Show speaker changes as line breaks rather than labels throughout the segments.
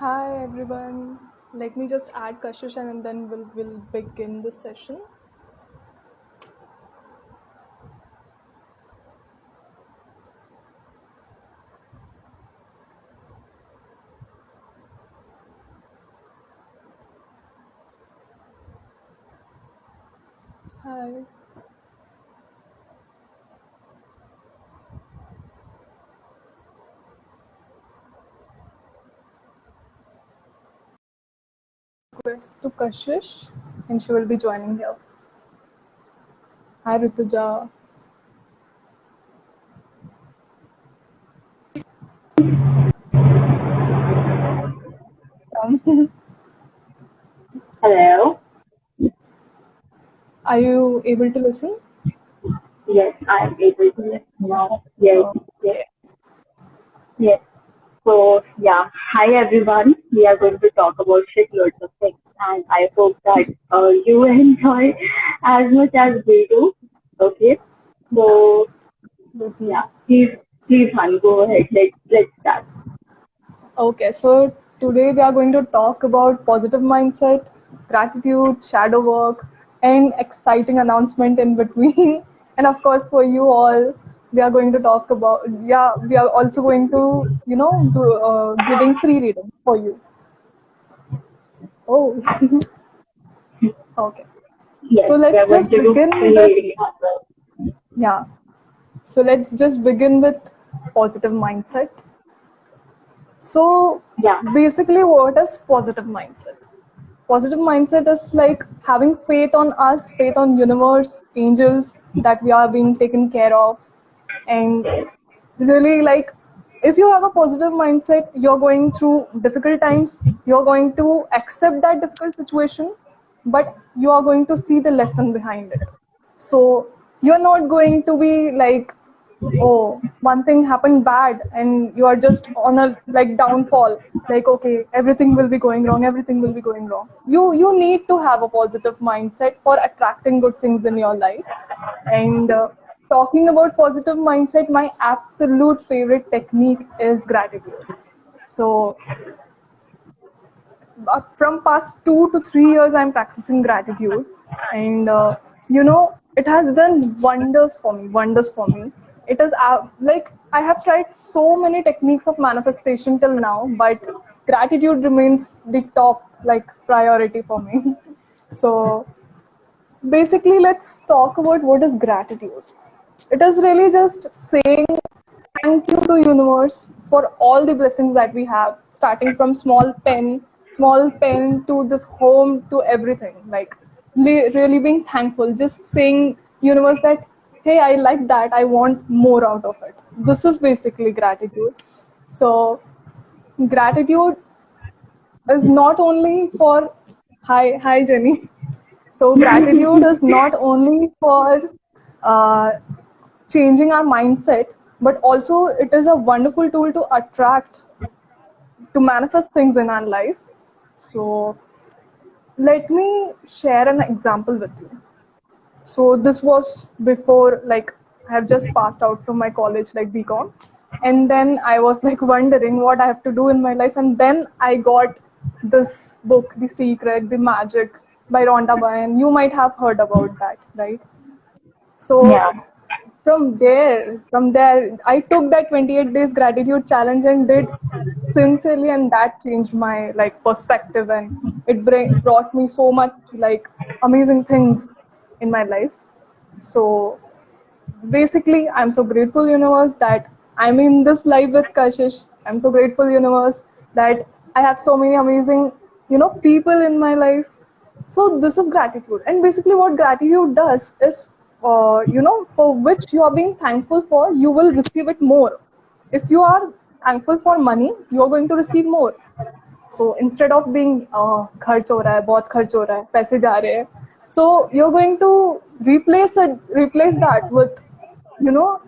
Hi everyone. Let me just add Kashish and then we'll begin the session. Hi. Request to Kashish and she will be joining here. Hi Rituja.
Hello.
Are you able to listen?
Yes, I am able to listen now. Yes, yes,
Okay.
yes. So yeah, hi everyone. We are going to talk about shitloads of things, and I hope that you enjoy as much as we do. Okay.
Yeah,
So
totally.
yeah, please, Han, go ahead. Let's start.
Okay, so today we are going to talk about positive mindset, gratitude, shadow work, and exciting announcement in between. And of course, for you all, we are going to talk about, yeah, we are also going to, giving free reading for you. Oh, okay.
Yes,
So
we are
let's
going
just
to do
begin with,
really as well.
yeah. So let's just begin with positive mindset. So
Yeah,
basically, what is positive mindset? Positive mindset is like having faith on us, faith on universe, angels, that we are being taken care of, and really like if you have a positive mindset, you're going through difficult times, you're going to accept that difficult situation, but you are going to see the lesson behind it. So you're not going to be like, oh, one thing happened bad and you are just on a like downfall, like okay, everything will be going wrong, everything will be going wrong. You need to have a positive mindset for attracting good things in your life. And talking about positive mindset, my absolute favorite technique is gratitude. So from past 2 to 3 years I'm practicing gratitude, and it has done wonders for me. It is like I have tried so many techniques of manifestation till now, but gratitude remains the top like priority for me. So basically, let's talk about what is gratitude. It is really just saying thank you to universe for all the blessings that we have, starting from small pen to this home to everything. Like really being thankful, just saying universe that hey, I like that, I want more out of it. This is basically gratitude. So gratitude is not only for hi Jenny. So gratitude is not only for uh, changing our mindset, but also it is a wonderful tool to attract, to manifest things in our life. So let me share an example with you. So this was before, like, I have just passed out from my college, like BCom, and then I was like wondering what I have to do in my life, and then I got this book, The Secret, The Magic by Rhonda Byrne. You might have heard about that, right? So
yeah,
from there, I took that 28 days gratitude challenge and did sincerely, and that changed my like perspective, and it brought me so much like amazing things in my life. So basically, I'm so grateful, universe, that I'm in this live with Kashish. I'm so grateful, universe, that I have so many amazing, people in my life. So this is gratitude, and basically, what gratitude does is, for which you are being thankful for, you will receive it more. If you are thankful for money, you are going to receive more. So instead of being खर्च हो रहा है, बहुत खर्च हो रहा है, पैसे जा रहे हैं, so you're going to replace that with,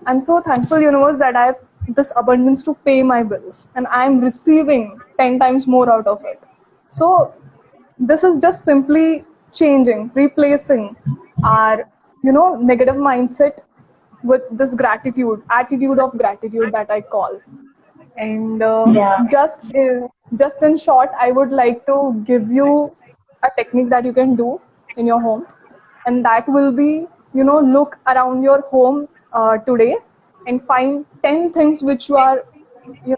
I'm so thankful, universe, that I have this abundance to pay my bills and I'm receiving 10 times more out of it. So this is just simply changing, replacing our, negative mindset with this attitude of gratitude that I call. And
yeah.
just in short, I would like to give you a technique that you can do in your home, and that will be, look around your home today and find 10 things which you are, you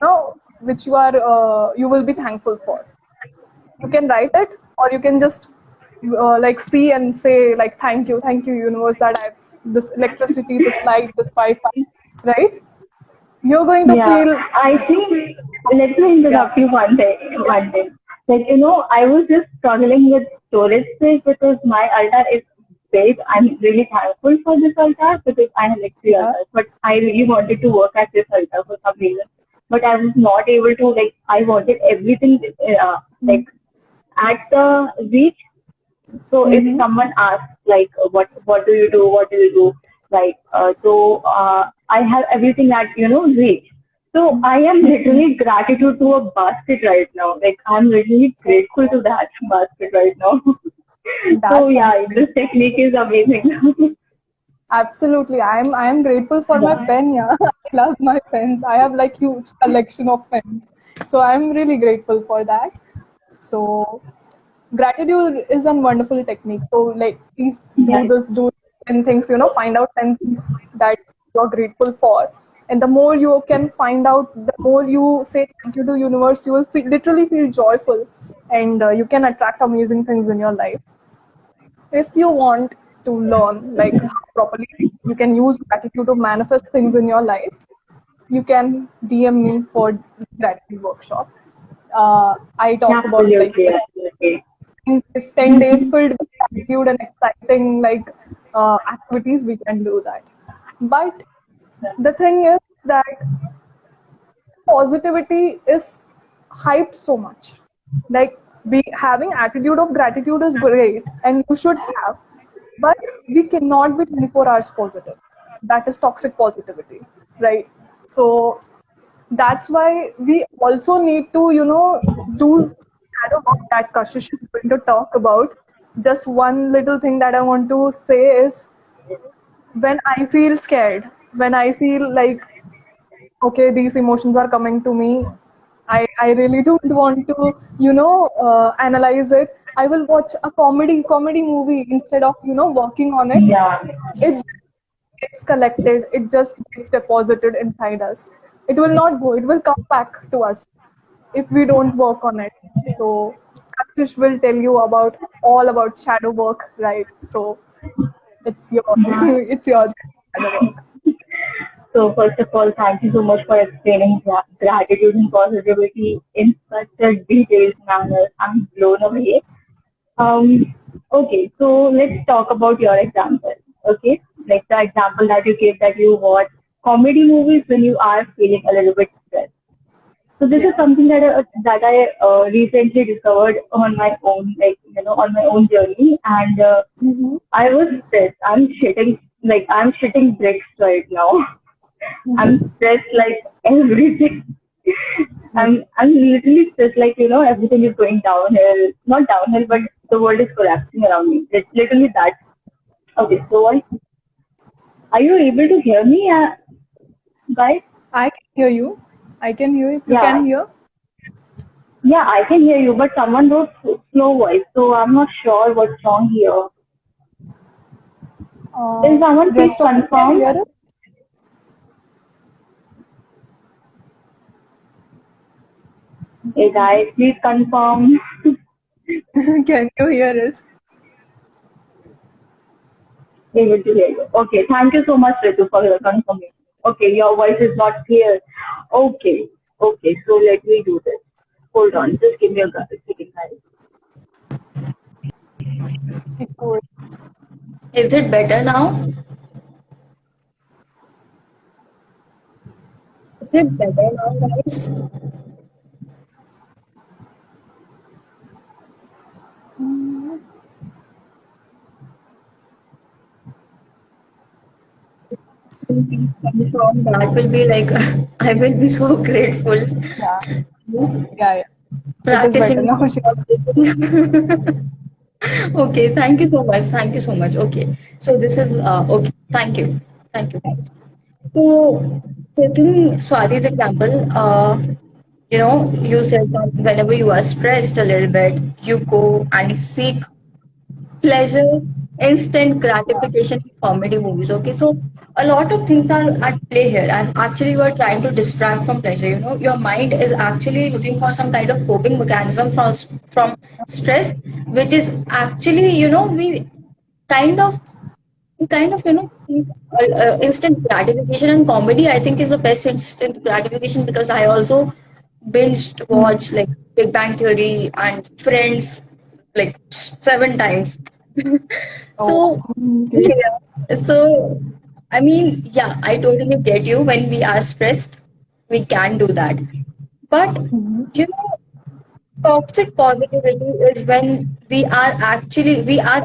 will be thankful for. You can write it, or you can just like see and say like thank you universe that I've this electricity, this light, this Wi-Fi, right? You're going to
Yeah,
feel,
I think, let me
yeah,
interrupt you one thing. Like, I was just struggling with storage space because my altar is big. I'm really thankful for this altar because I have like three
yeah.
altars, but I really wanted to work at this altar for some reason. But I was not able to, like, I wanted everything, like, at the reach. So if
Mm-hmm.
someone asks like what do you do, what do you do, like I have everything at reach. So I am literally gratitude to a basket right now. Like I'm really grateful to that basket right now. So
That's
yeah,
amazing.
this technique is amazing.
Absolutely. I am grateful for my
Yeah,
pen, yeah. I love my pens. I have like huge collection of pens. So I'm really grateful for that. So gratitude is a wonderful technique. So like please
yeah,
do 10 things, find out 10 things that you're grateful for. And the more you can find out, the more you say thank you to universe, you will literally feel joyful, and you can attract amazing things in your life. If you want to learn like how properly you can use gratitude to manifest things in your life, you can DM me for gratitude workshop. I talk about like
absolutely, absolutely.
this 10 days filled with gratitude and exciting like activities. We can do that. But the thing is that positivity is hyped so much. Like having attitude of gratitude is great and you should have, but we cannot be 24 hours positive. That is toxic positivity, right? So that's why we also need to, do shadow work that Kashish is going to talk about. Just one little thing that I want to say is when I feel scared, when I feel like okay, these emotions are coming to me, I really don't want to, analyze it. I will watch a comedy movie instead of, working on it.
Yeah,
It gets collected, it just gets deposited inside us. It will not go, it will come back to us if we don't work on it. So Kakish will tell you about all about shadow work, right? So it's your it's your shadow work.
so first of all, thank you so much for explaining gratitude and positivity in such a detailed manner. I'm blown away. Um, okay, so let's talk about your example. Okay, like the example that you gave that you watch comedy movies when you are feeling a little bit stressed. So this is
Yeah.
something that I recently discovered on my own, like on my own journey, and
Mm-hmm.
I was stressed. I'm shitting bricks right now. I'm stressed like everything. I'm literally stressed like everything is going downhill. Not downhill, but the world is collapsing around me. It's literally that. Okay, so are you able to hear me, guys?
I can hear you. I can hear you if you
Yeah,
can hear.
yeah, I can hear you, but someone wrote slow voice, so I'm not sure what's wrong here. Can someone please
Rest of you can
confirm?
hear it.
Hey guys, please confirm.
Can you hear us?
Able to hear you. Okay, thank you so much, Ritu, for your confirmation. Okay, your voice is not clear. Okay, okay, so let me do this. Hold on, just give me a second, guys.
Echo.
Is it better now? Is it better now, guys? Please confirm. That will be like I will be so grateful.
Yeah, yeah, yeah. It is better
Practicing,
now. She's
practicing. Okay, thank you so much. Thank you so much. Okay, so this is okay. Thank you, guys. So taking Swati's example, You said that whenever you are stressed a little bit, you go and seek pleasure, instant gratification in comedy movies. Okay, so a lot of things are at play here. As actually, you are trying to distract from pleasure. Your mind is actually looking for some kind of coping mechanism from stress, which is actually, we kind of seek, instant gratification, and comedy I think is the best instant gratification, because I also binged watch like Big Bang Theory and Friends like 7 times.
Oh,
So
okay.
yeah, so I mean, yeah, I totally get you. When we are stressed, we can do that, but
Mhm.
you know toxic positivity is when we are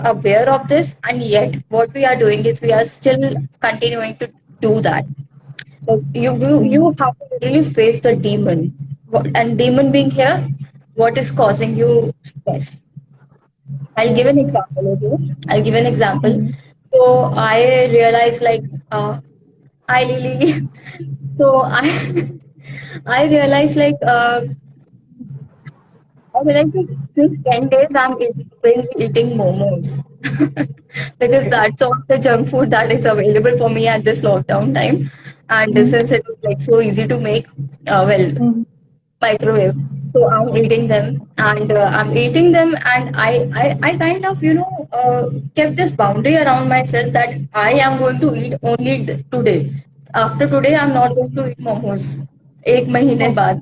aware of this, and yet what we are doing is we are still continuing to do that. So you
Mhm.
have to really face the demon. And demon being here, what is causing you stress? I'll give an
Yes.
example. Okay, I'll give an example.
Mhm.
So I realized, like, hi Lily. So I realized, like, I mean, I think since 10 days I'm binge eating momos because
Okay.
that's all the junk food that is available for me at this lockdown time. And
Mhm.
since it is like so easy to make, well,
Mhm.
microwave, so I'm eating them, and I kind of, kept this boundary around myself that I am going to eat only today. After today, I'm not going to eat momos. एक महीने
Okay.
बाद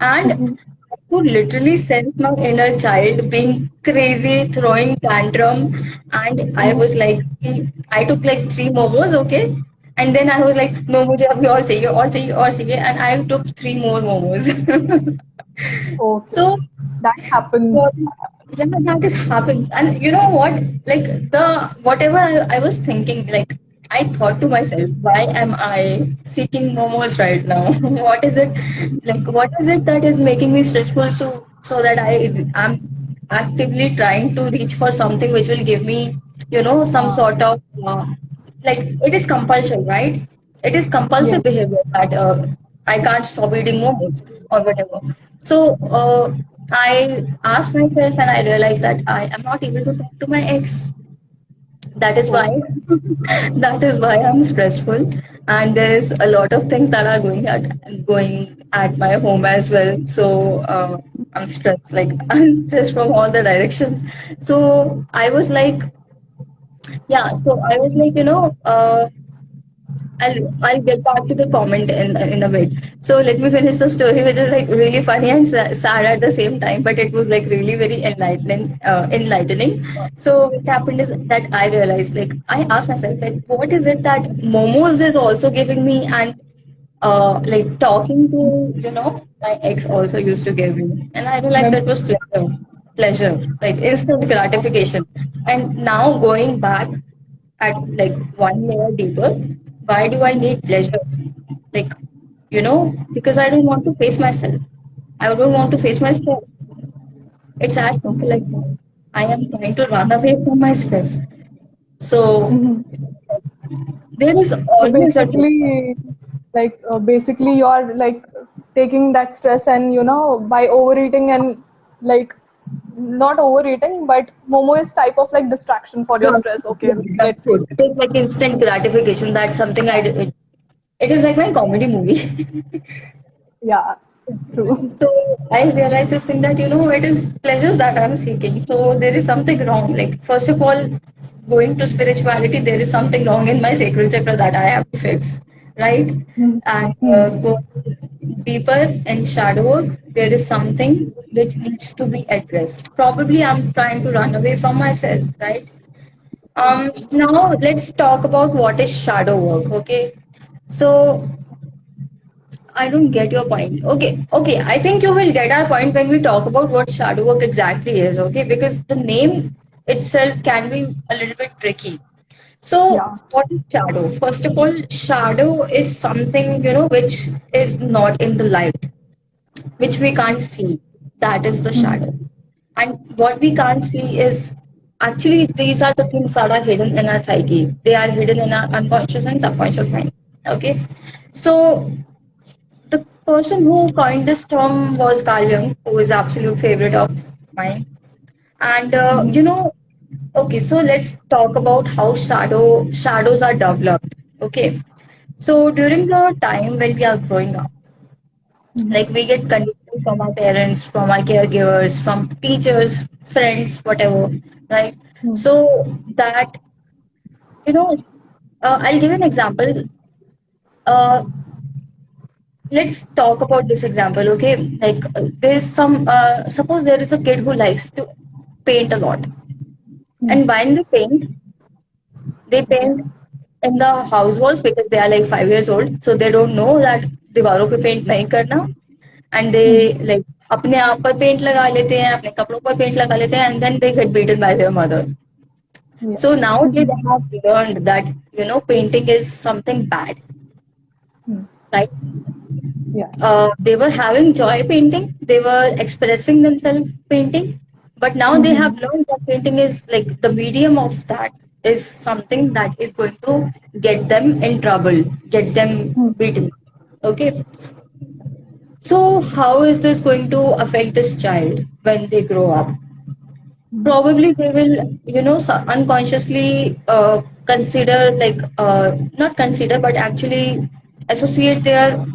and
Mhm.
I could literally sense my inner child being crazy, throwing tantrum. And I
Mhm.
was like, I took like 3 momos, okay? And then I was like, no, मुझे अभी और चाहिए और चाहिए और चाहिए. And I took 3 more momos.
Okay.
So
That happens.
well, yeah, that just happens. And you know what? Like whatever I was thinking, like I thought to myself, why am I seeking momos right now? What is it? Like what is it that is making me stressful, so that am actively trying to reach for something which will give me, some
Uh,
sort of like, it is compulsion, right? It is compulsive
yes.
behavior that I can't stop eating momos or whatever. So I asked myself, and I realized that I am not able to talk to my ex. That is why
Okay.
that is why I'm stressful, and there's a lot of things that are going at my home as well. So I'm stressed, like I'm stressed from all the directions. So I was like, yeah. So I was like, I'll get back to the comment in a bit. So let me finish the story, which is like really funny and sad at the same time, but it was like really very enlightening. Enlightening. So what happened is that I realized, like, I asked myself, like, what is it that momos is also giving me, and like talking to, my ex also used to give me, and I realized
Mem-
that was pleasure, like instant gratification. And now going back at like one layer deeper, why do I need pleasure? Like, because I don't want to face myself. I don't want to face my stress. It's as simple
okay.
like that. I am trying to run away from my stress. So
Mhm.
there is
So
always a truth.
basically, you're like taking that stress, and by overeating and like not overeating, but momo is type of like distraction for your
Junk
stress.
food,
Okay,
yeah, junk
let's say.
food. It is like instant gratification. That's something I did. It is like my comedy movie.
Yeah, true.
So I realized this thing that, it is pleasure that I'm seeking. So there is something wrong. Like, first of all, going to spirituality, there is something wrong in my sacral chakra that I have to fix, right?
Mhm.
And
Mhm.
go deeper in shadow work, there is something which needs to be addressed. Probably I'm trying to run away from myself, right? Now let's talk about what is shadow work, okay? So I don't get your point. Okay, okay. I think you will get our point when we talk about what shadow work exactly is, okay? Because the name itself can be a little bit tricky. So,
Yeah.
what is shadow? First of all, shadow is something, which is not in the light, which we can't see. That is the
Mhm.
shadow. And what we can't see is actually these are the things that are hidden in our psyche. They are hidden in our unconscious and subconscious mind. Okay. So the person who coined this term was Carl Jung, who is absolute favorite of mine. And okay, so let's talk about how shadows are developed. Okay, so during the time when we are growing up, like we get conditioning from our parents, from our caregivers, from teachers, friends, whatever, right? So that you know, I'll give an example. Uh, let's talk about this example, okay? Like there's some suppose there is a kid who likes to paint a lot, and while they paint in the house walls because they are like 5 years old, so they don't know that दीवारों पे paint नहीं करना, and they like अपने आप पर paint लगा लेते हैं, अपने कपड़ों पर पेंट लगा लेते हैं, and then they get beaten by their mother. So
Yes.
now they have learned that painting is something bad, right?
Yeah.
They were having joy painting, they were expressing themselves painting, but now they have learned that painting is like the medium of that is something that is going to get them in trouble, get them beaten. Okay, so how is this going to affect this child when they grow up? Probably they will, unconsciously consider, like, not consider, but actually associate their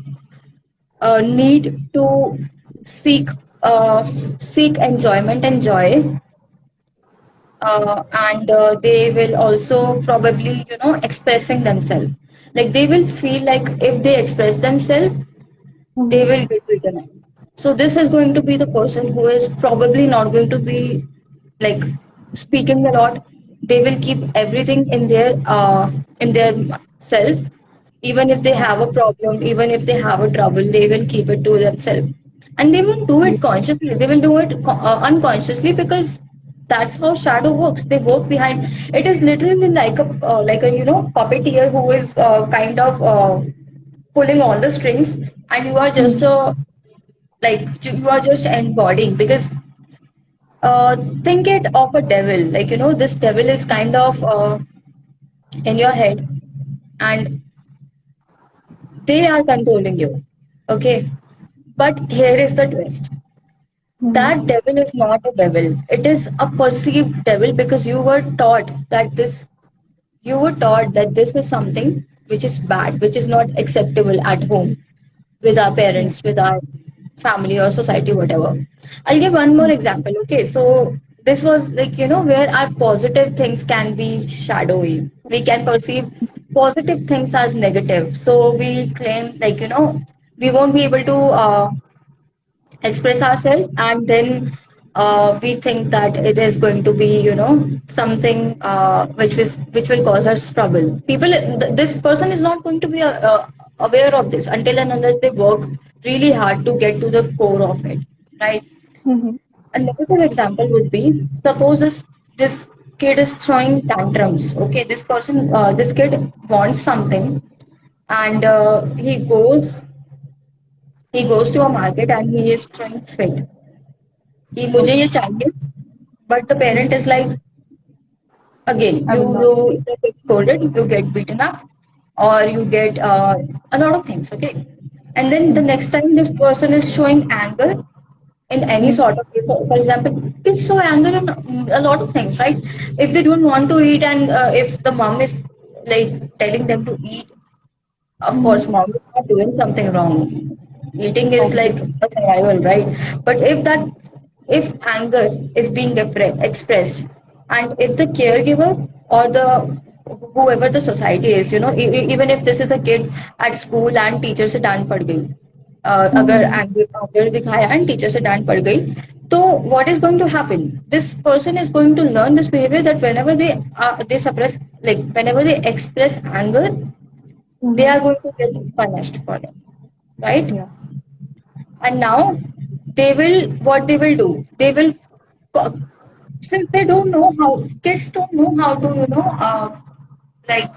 need to seek seek enjoyment and joy, and they will also probably expressing themselves, like they will feel like if they express themselves they will get beaten up. So this is going to be the person who is probably not going to be like speaking a lot. They will keep everything in their self. Even if they have a problem, even if they have a trouble, they will keep it to themselves, and they won't do it consciously. They will do it unconsciously because that's how shadow works. They work behind. It is literally like a puppeteer who is kind of pulling all the strings, and you are just you are just embodying, because think it of a devil, like this devil is kind of in your head, and they are controlling you. Okay, but here is the twist. That devil is not a devil, it is a perceived devil, because you were taught that this is something which is bad, which is not acceptable at home, with our parents, with our family or society, whatever. I'll give one more example. Okay, so this was like, where our positive things can be shadowy. We can perceive positive things as negative. So we claim, like, we won't be able to express ourselves, and then we think that it is going to be something which will cause us trouble. This person is not going to be aware of this until and unless they work really hard to get to the core of it, right? A negative example would be, suppose this kid is throwing tantrums. Okay, this kid wants something, and he goes to a market and he is throwing fit कि मुझे ये चाहिए, but the parent is like, again,
I will
you
not.
either get scolded, you get beaten up, or you get a lot of things. Okay, and then the next time this person is showing anger in any sort of way, for example, kids show anger in a lot of things, right? If they don't want to eat, and if the mom is like telling them to eat, of course, mom is not doing something wrong. Eating is like
Obviously.
a survival, right? But if anger is being expressed, and if the caregiver or the whoever the society is, even if this is a kid at school and teacher से डांट पड़ गई, अगर anger दिखाया and teacher से डांट पड़ गई, तो what is going to happen? This person is going to learn this behavior, that whenever they suppress, like whenever they express anger, they are going to get punished for it, right?
Yeah.
And now what they will do, they will, since they don't know how, kids don't know how to, like,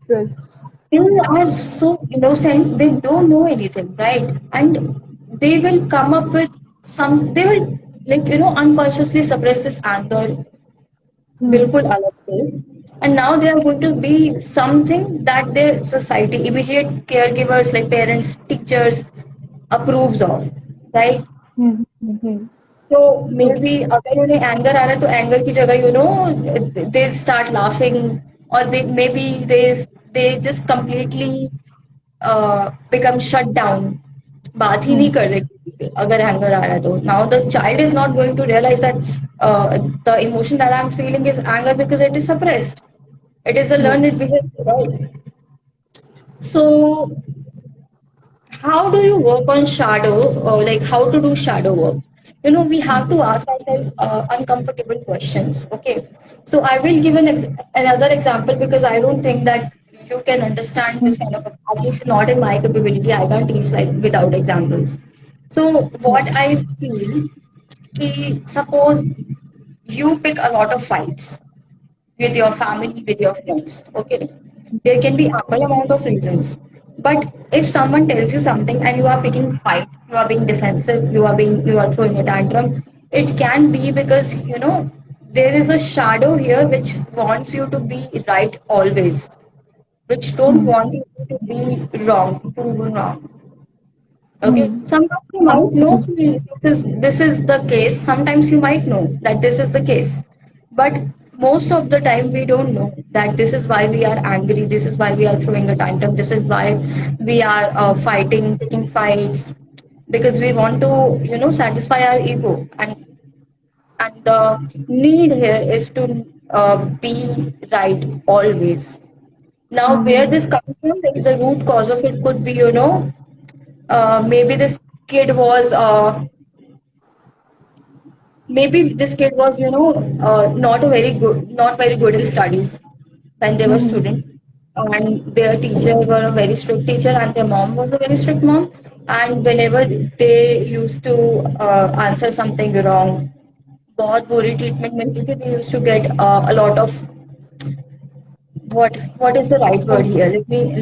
Yes.
they are so innocent, they don't know anything, right? And they will come up with they will, like, unconsciously suppress this anger, बिल्कुल अलग से. And now they are going to be something that their society, immediate caregivers like parents, teachers, approves of, right?
Hmm. Hmm.
तो मे
True.
B अगर उन्हें anger आ रहा है तो anger की जगह दे स्टार्ट लाफिंग, और they may be they just completely become shut down, बात ही नहीं
Hmm.
कर रहे किसी से अगर एंगर आ रहा है तो. Now the child is not going to realize that the emotion that I am feeling is anger because it is suppressed. It is a learned
Yes.
behavior, right? So how do you work on shadow, or like how to do shadow work? We have to ask ourselves uncomfortable questions. Okay, so I will give another example because I don't think that you can understand this kind of, at least not in my capability. I can't teach like without examples. So
Yeah.
what I feel, suppose you pick a lot of fights with your family, with your friends. Okay, there can be ample amount of reasons. But if someone tells you something and you are picking fight, you are being defensive, you are throwing a tantrum, it can be because there is a shadow here which wants you to be right always, which don't
Hmm.
want you to be wrong, proven wrong. Okay.
Hmm.
Sometimes you might know
Sometimes.
this is the case. Sometimes you might know that this is the case. But most of the time we don't know that this is why we are angry. This is why we are throwing a tantrum. This is why we are fighting, picking fights, because we want to satisfy our ego, and the need here is to be right always. Now, where
Hmm.
this comes from, like the root cause of it could be, maybe kid was uh, maybe this kid was not very good in studies when they were
Hmm.
student, and their teacher were a very strict teacher, and their mom was a very strict mom, and whenever they used to answer something wrong, बहुत बुरी treatment मिलती थी. They used to get a lot of, what is the right word
Okay.
here?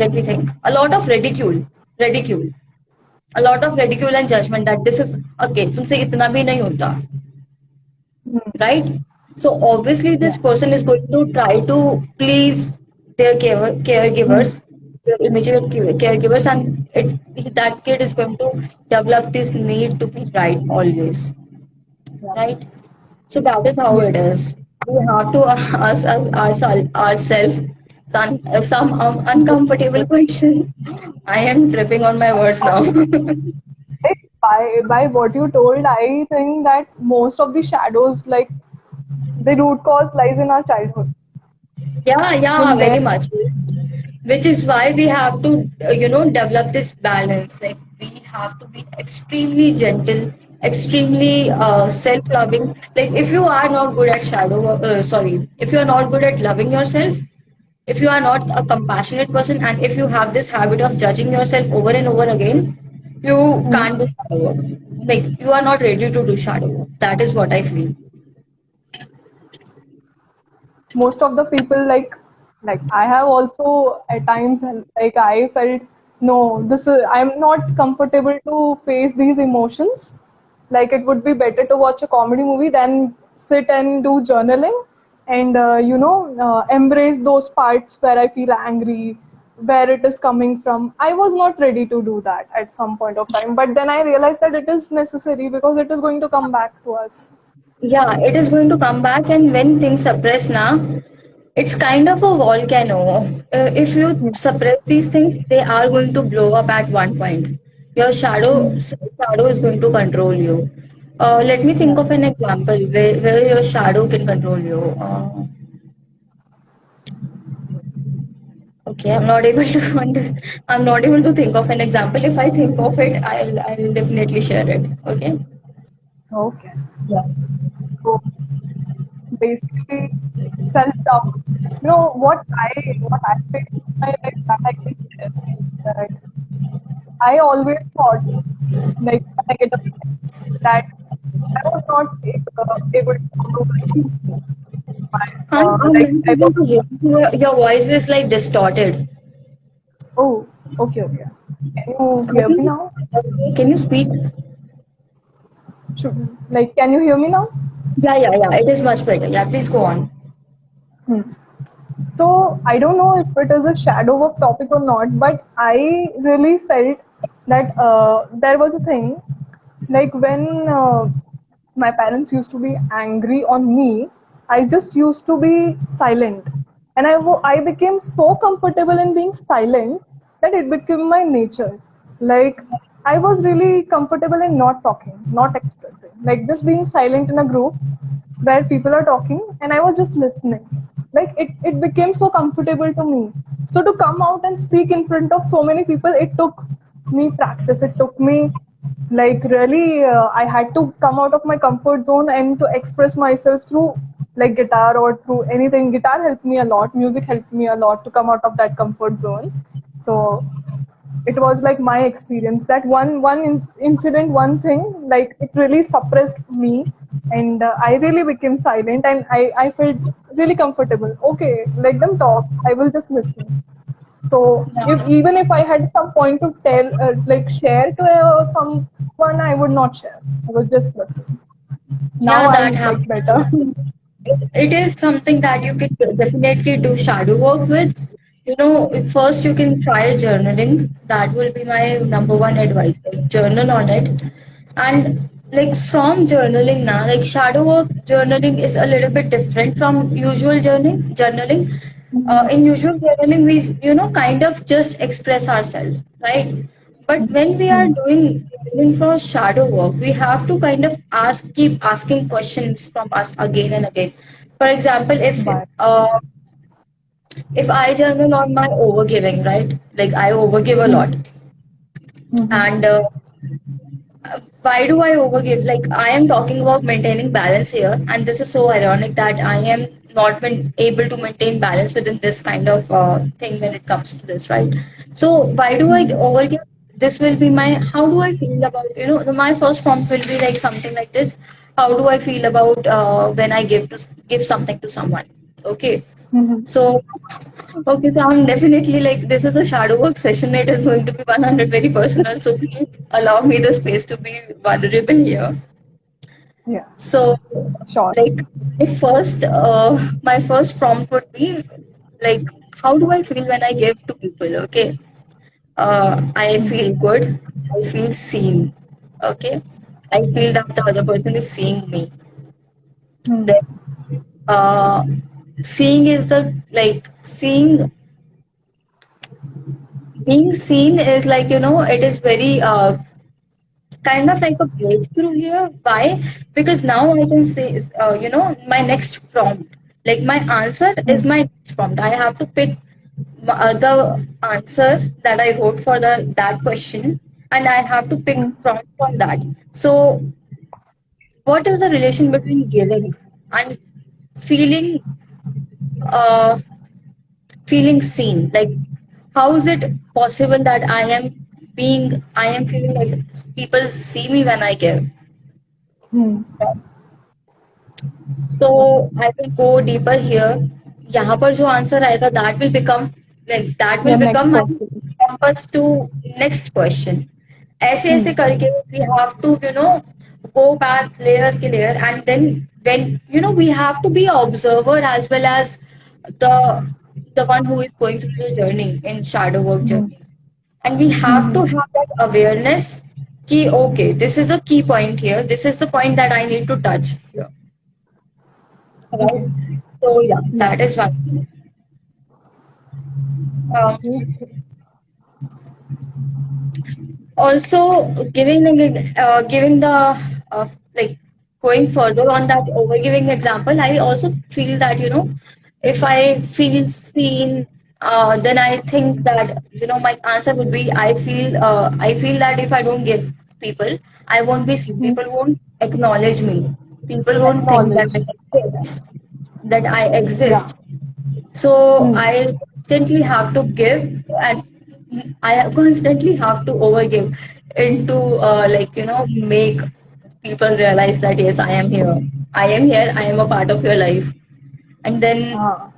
Let me think. A lot of ridicule, a lot of ridicule and judgment that this is okay. तुमसे इतना भी नहीं होता,
Hmm.
right? So obviously
Yeah.
this person is going to try to please their
Hmm.
caregivers, their immediate caregivers, and that kid is going to develop this need to be right always,
Yeah.
right? So that is how it
Yes.
is. We have to ask ourselves some uncomfortable questions. I am tripping on my words now.
Like, by what you told, I think that most of the shadows, like the root cause, lies in our childhood.
Yeah, yeah,
In where.
very much. Which is why we have to, develop this balance. Like we have to be extremely gentle, extremely self-loving. Like if you are not good at if you are not good at loving yourself, if you are not a compassionate person, and if you have this habit of judging yourself over and over again, you
Hmm.
can't do shadow work. Like you are not ready to do shadow work. That is what I feel.
Most of the people, like I have also at times, like I felt, no, this is, I'm not comfortable to face these emotions. Like it would be better to watch a comedy movie than sit and do journaling and embrace those parts where I feel angry, where it is coming from. I was not ready to do that at some point of time, but then I realized that it is necessary because it is going to come back to us.
Yeah, it is going to come back, and when things suppress now, it's kind of a volcano. If you
Yeah.
suppress these things, they are going to blow up at one point. Your shadow is going to control you. Let me think
Yeah.
of an example where your shadow can control you. Okay, I'm not able to I'm not able to think of an example. If I think of it, I'll definitely share it. Okay.
Okay.
Yeah.
So basically, self-doubt. What I faced in my life, that I can share, that I always thought, like when I get upset, that I was not able to follow my
I'm
like
not
type
able
of.
to hear you. Your voice is like distorted.
Oh, okay, okay. Can you hear me
Okay.
now?
Can you speak?
Can you hear me now?
Yeah, yeah, yeah. It is much better. Yeah, please go on.
Hmm. So I don't know if it is a shadow work topic or not, but I really felt that there was a thing like when my parents used to be angry on me, I just used to be silent. And I became so comfortable in being silent that it became my nature. Like, I was really comfortable in not talking, not expressing, like just being silent in a group where people are talking and I was just listening. Like, it became so comfortable to me. So, to come out and speak in front of so many people, it took me practice. It took me like really I had to come out of my comfort zone and to express myself through like guitar or through anything. Guitar helped me a lot, music helped me a lot to come out of that comfort zone. So it was like my experience that incident, one thing, like it really suppressed me, and I really became silent, and I felt really comfortable. Okay, let them talk, I will just listen. So if
Yeah.
even if I had some point to tell, like share to someone, I would not share. I would just listen. Now
Yeah, that
I'm like
happens.
better.
It is something that you can definitely do shadow work with. First you can try journaling. That will be my number one advice. Like, journal on it. And like from journaling now, like shadow work journaling is a little bit different from usual journaling. In usual journaling, we kind of just express ourselves, right? But when we are doing journaling for shadow work, we have to kind of keep asking questions from us again and again. For example,
Bye.
if I journal on my overgiving, right? Like I overgive a lot, and why do I overgive? Like I am talking about maintaining balance here, and this is so ironic that I am not been able to maintain balance within this kind of thing when it comes to this, right? So why do I overgive? This will be my how do I feel about my first prompt will be like something like this. How do I feel about when I give something to someone? Okay, so, okay, so I'm definitely like, this is a shadow work session. It is going to be 100 very personal. So, please allow me the space to be vulnerable here.
Yeah,
So,
sure.
like, my first prompt would be like, how do I feel when I give to people? Okay. I feel good. I feel seen. Okay. I feel that the other person is seeing me. Then, uh, seeing is the like seeing being seen is like it is very kind of like a breakthrough here. Why? Because now I can say my next prompt, like my answer is my next prompt. I have to pick the answer that I wrote for the that question, and I have to pick prompt from that. So what is the relation between giving and feeling uh, feeling seen? Like, how is it possible that I am feeling like people see me when I give? So I will go deeper here. यहाँ पर जो answer आएगा that will
Yeah, next
become my
question.
compass to next question. ऐसे ऐसे करके we have to go back layer के layer, and then we have to be an observer as well as the the one who is going through the journey in shadow work journey, and we have to have that awareness कि okay, this is a key point here, this is the point that I need to touch here, right?
Okay.
So yeah,
Yeah.
that is one thing. Um,
Okay.
Also, giving the like going further on that overgiving example, I also feel that if I feel seen, then I think that my answer would be I feel that if I don't give people, I won't be seen. People won't acknowledge me. People won't think that
Acknowledge.
I
Yeah.
exist. So I constantly have to give, and I constantly have to overgive into make people realize that yes, I am here. I am here. I am a part of your life. And then
Ah.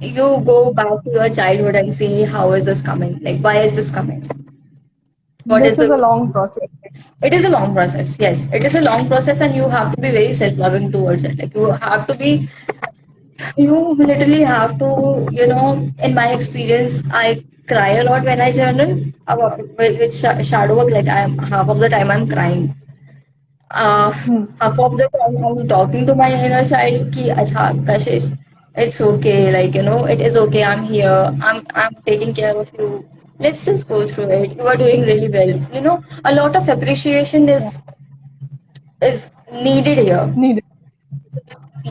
you go back to your childhood and see how is this coming? Like why is this coming? What is
This is
the
a long process.
It is a long process. Yes, it is a long process, and you have to be very self-loving towards it. Like you literally have to in my experience, cry a lot when I journal. With shadow work, like I'm half of the time I'm crying. uh,
Hmm.
Half of the time I'm talking to my inner child ki acha Kashish, it's okay, like it is okay, I'm here, I'm taking care of you, let's just go through it, you are doing really well. A lot of appreciation
Yeah.
is needed here.
Needed.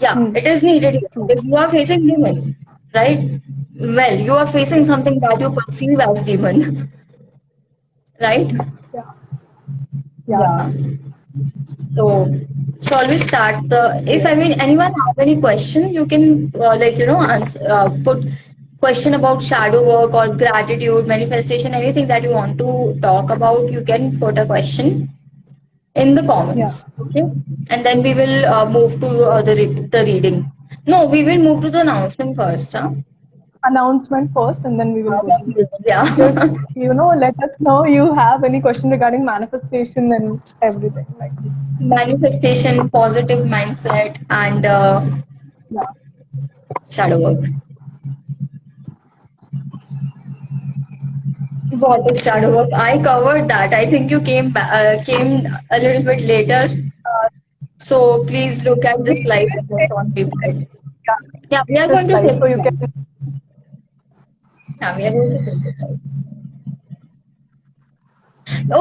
Yeah,
Hmm.
it is needed here
True.
because you are facing demon, right? Well, you are facing something that you perceive as demon, right?
Yeah. Yeah.
Yeah. So, shall we start the? If
Yeah.
I mean anyone has any question, you can answer, put question about shadow work or gratitude, manifestation, anything that you want to talk about. You can put a question in the
Yeah.
comments, okay? And then we will move to the reading. No, we will move to the announcement first, huh?
Announcement first, and then we will go to.
Yeah.
Just let us know you have any question regarding manifestation and everything. Like,
Manifestation, positive mindset, and
yeah.
shadow work. What is shadow work? I covered that. I think you came a little bit later.
Uh,
So please look at
we
this live
will
again
say,
on
like,
replay.
yeah,
Yeah, we are
this
going to
live
save
so
this
you can.
live. Yeah, we are going to save this live.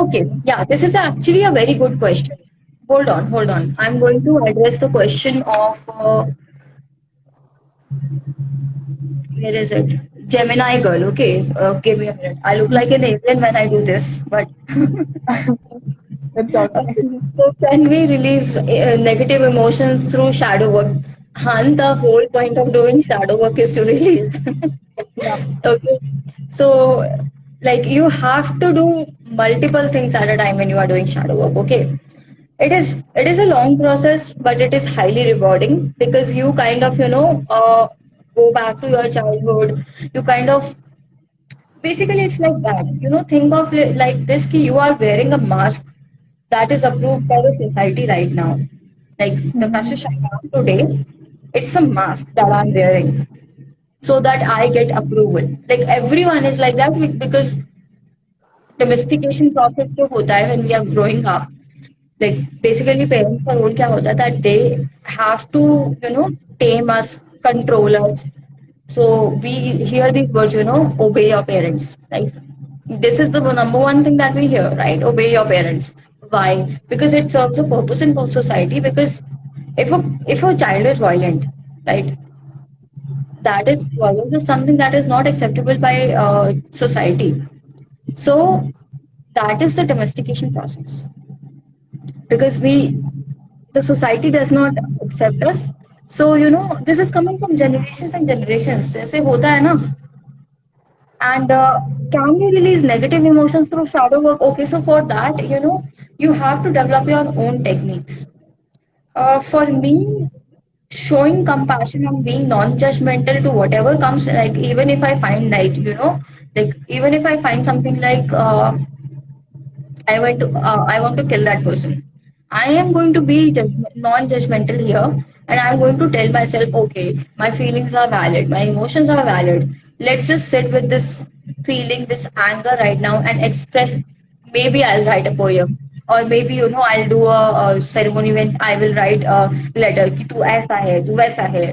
Okay, yeah, this is actually a very good question. Hold on, hold on. I'm going to address the question of where is it? Gemini girl. Okay, give me a minute. I look like an alien when I do this, but
It's okay.
okay. So can we release negative emotions through shadow work? Han, the whole point of doing shadow work is to release.
Yeah.
Okay. So like you have to do multiple things at a time when you are doing shadow work. Okay. It is a long process, but it is highly rewarding because you kind of go back to your childhood. You kind of basically it's like that. Think of it like this: ki you are wearing a mask that is approved by the society right now. Like the
Mhm.
Kashish I am today, it's a mask that I'm wearing so that I get approval. Like everyone is like that because domestication process जो होता है when we are growing up. Like basically parents का role क्या होता है that they have to tame us, control us. So we hear these words, obey your parents. Like this is the number one thing that we hear, right? Obey your parents. Why? Because it serves a purpose in society. Because if a child is violent, right? That is violence is something that is not acceptable by society. So that is the domestication process because the society does not accept us. So this is coming from generations and generations. ऐसे होता है ना. And can you release negative emotions through shadow work? Okay, so for that, you have to develop your own techniques. For me, showing compassion and being non-judgmental to whatever comes, like even if I find like like even if I find something like I want to kill that person. I am going to be non-judgmental here, and I'm going to tell myself, okay, my feelings are valid, my emotions are valid. Let's just sit with this feeling, this anger right now, and express. Maybe I'll write a poem, or maybe I'll do a ceremony when I will write a letter कि तू ऐसा है, तू वैसा है,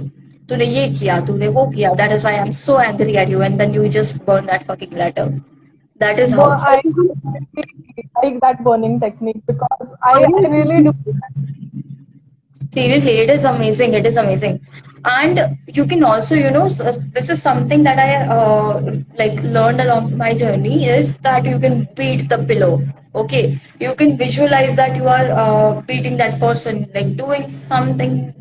तूने ये किया, तूने वो किया. That is why I'm so angry at you, and then you just burn that fucking letter. That is how.
But I really like that burning technique because I really do.
Seriously, it is amazing. It is amazing, and you can also, this is something that I like learned along my journey is that you can beat the pillow. Okay, you can visualize that you are beating that person, like doing something.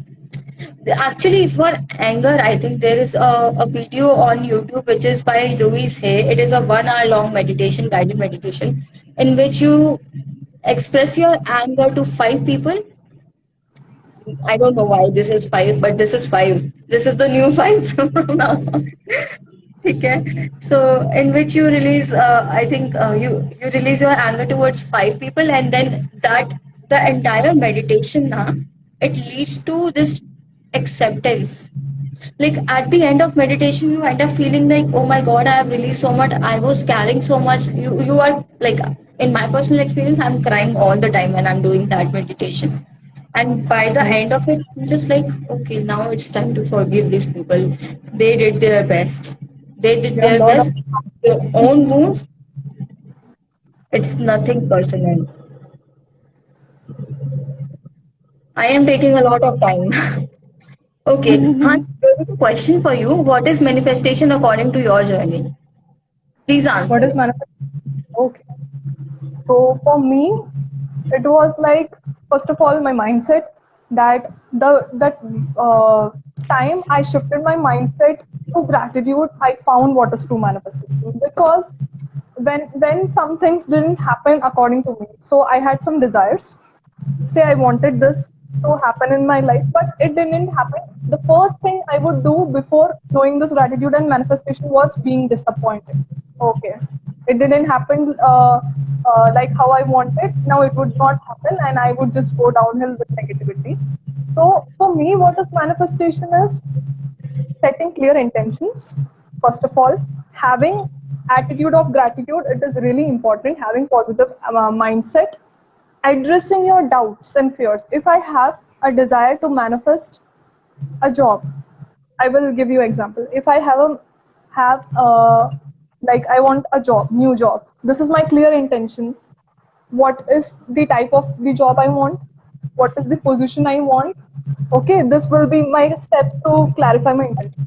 Actually, for anger, I think there is a video on YouTube which is by Louise Hay. It is a 1 hour long meditation, guided meditation, in which you express your anger to 5 people. I don't know why this is five, but this is five. This is the new five from now on. Okay. So in which you release, I think you release your anger towards 5 people, and then that the entire meditation, it leads to this acceptance. Like at the end of meditation, you end up feeling like, oh my God, I have released so much. I was carrying so much. You are like, in my personal experience, I'm crying all the time when I'm doing that meditation. And by the
Yes.
end of it, I'm just like, okay, now it's time to forgive these people. They did their best. They did
Yeah,
their
lot of
best. Their own wounds. It's nothing personal. I am taking a lot of time. Okay, Han, there is a question for you. What is manifestation according to your journey? Please
what
answer
is
it.
manifest. Okay. So for me, it was like first of all my mindset that that time I shifted my mindset to gratitude. I found what is true manifestation because when some things didn't happen according to me, so I had some desires. Say I wanted this to happen in my life, but it didn't happen. The first thing I would do before knowing this gratitude and manifestation was being disappointed. Okay, it didn't happen like how I wanted. Now it would not happen, and I would just go downhill with negativity. So for me, what is manifestation is setting clear intentions. First of all, having attitude of gratitude. It is really important. Having positive mindset, addressing your doubts and fears. If I have a desire to manifest a job, I will give you example. If I have like I want a job, new job. This is my clear intention. What is the type of the job I want? What is the position I want? Okay, this will be my step to clarify my intention.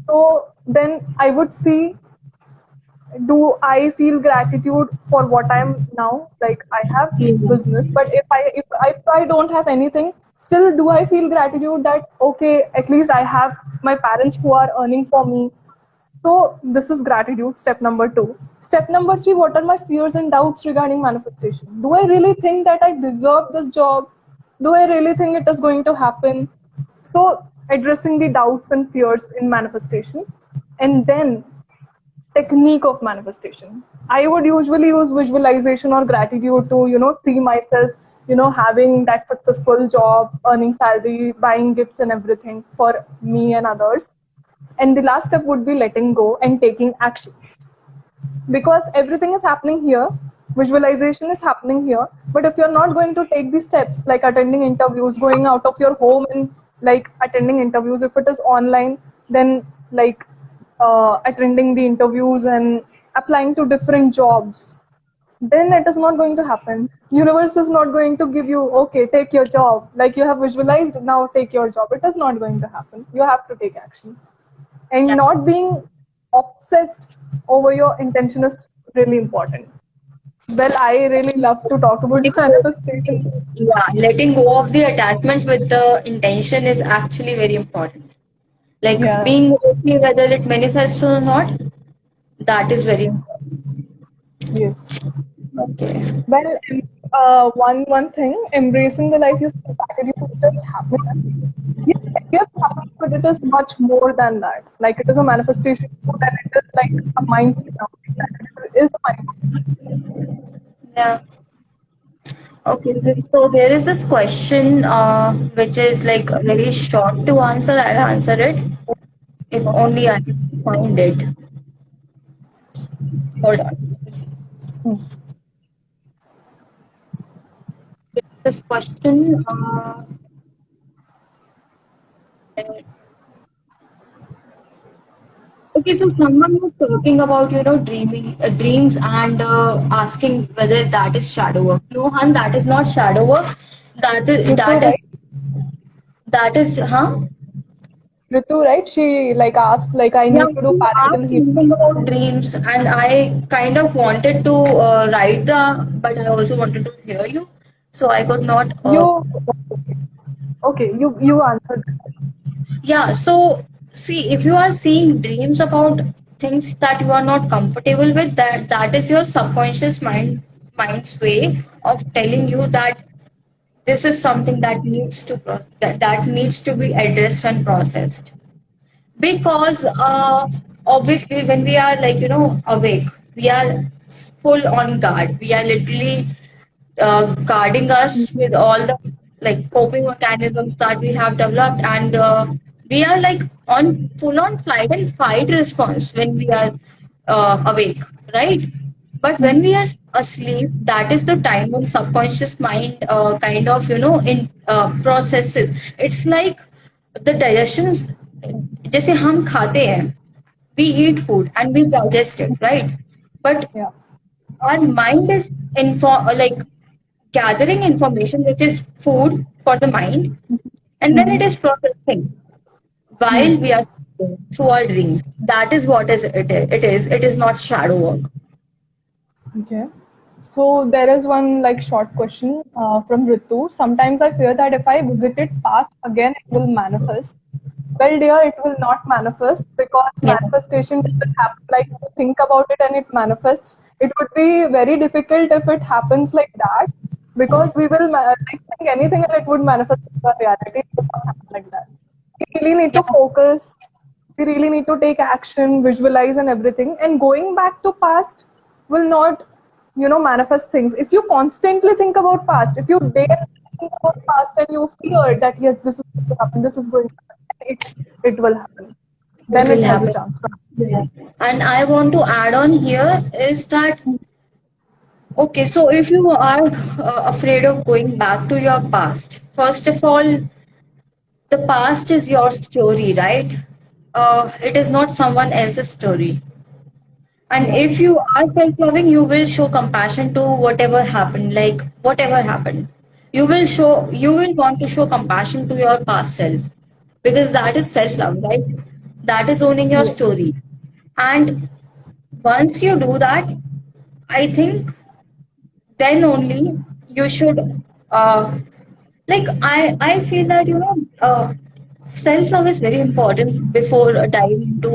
So then I would see, do I feel gratitude for what I'm now? Like I have business, but if I don't have anything, still do I feel gratitude that okay, at least I have my parents who are earning for me. So this is gratitude, step number two. Step number three, what are my fears and doubts regarding manifestation? Do I really think that I deserve this job? Do I really think it is going to happen? So addressing the doubts and fears in manifestation. And then technique of manifestation. I would usually use visualization or gratitude to, see myself, having that successful job, earning salary, buying gifts and everything for me and others. And the last step would be letting go and taking actions. Because everything is happening here, visualization is happening here. But if you're not going to take these steps, like attending interviews, going out of your home and like attending interviews, if it is online, then like attending the interviews and applying to different jobs, then it is not going to happen. Universe is not going to give you, okay, take your job, like you have visualized, now take your job. It is not going to happen. You have to take action, and not being obsessed over your intention is really important. Well, I really love to talk about manifestation.
Yeah, letting go of the attachment with the intention is actually very important. Like
Yeah.
being okay whether it manifests or not, that is very important.
Yes.
Okay.
Well, one thing, embracing the life you see, gratitude is happiness. Yes, it is happiness, but it is much more than that. Like it is a manifestation, and it is like a mindset. Now. Gratitude is a mindset.
Yeah. Okay. So there is this question, which is like very short to answer. I'll answer it if only I can find it. Hold on. This question. Okay, so someone was talking about, dreaming, dreams and asking whether that is shadow work. No, Han, that is not shadow work. That is
Ritu,
that is
right?
that is, huh?
Ritu, right? She like asked, like, I
Yeah,
need to do
you
parental
asked
healing.
something about dreams, and I kind of wanted to write the, but I also wanted to hear you, so I could not.
You okay? You answered.
Yeah, so see, if you are seeing dreams about things that you are not comfortable with, that is your subconscious mind's way of telling you that this is something that that needs to be addressed and processed. Because obviously when we are like awake, we are full on guard. We are literally guarding us with all the like coping mechanisms that we have developed, and We are like on full on flight and fight response when we are awake, right? But when we are asleep, that is the time when subconscious mind kind of in processes. It's like the digestions. जैसे हम खाते हैं, we eat food and we digest it, right? But
Yeah.
our mind is like gathering information, which is food for the mind, and then it
Mm-hmm.
is processing while
Hmm.
we are sleeping through our dreams. That is what is it is. It is not shadow work.
Okay. So there is one like short question from Ritu. Sometimes I fear that if I visit it past again, it will manifest. Well, dear, it will not manifest because
Yeah.
manifestation doesn't happen like you think about it and it manifests. It would be very difficult if it happens like that because we will like think anything and it would manifest in our reality. It would not happen like that. We really need
Yeah.
to focus. We really need to take action, visualize, and everything. And going back to past will not, manifest things. If you constantly think about past, if you dare think about past and you fear that yes, this is going to happen, this is going to happen, it will happen.
It
Then it
will
has a
happen.
chance.
Yeah. And I want to add on here is that okay, so if you are afraid of going back to your past, first of all, the past is your story, right? It is not someone else's story. And
Yeah.
if you are self loving, you will show compassion to whatever happened, like whatever happened. You will want to show compassion to your past self because that is self love, right? That is owning your
Yeah.
story. And once you do that, I think then only you should uh, like I feel that self love is very important before diving into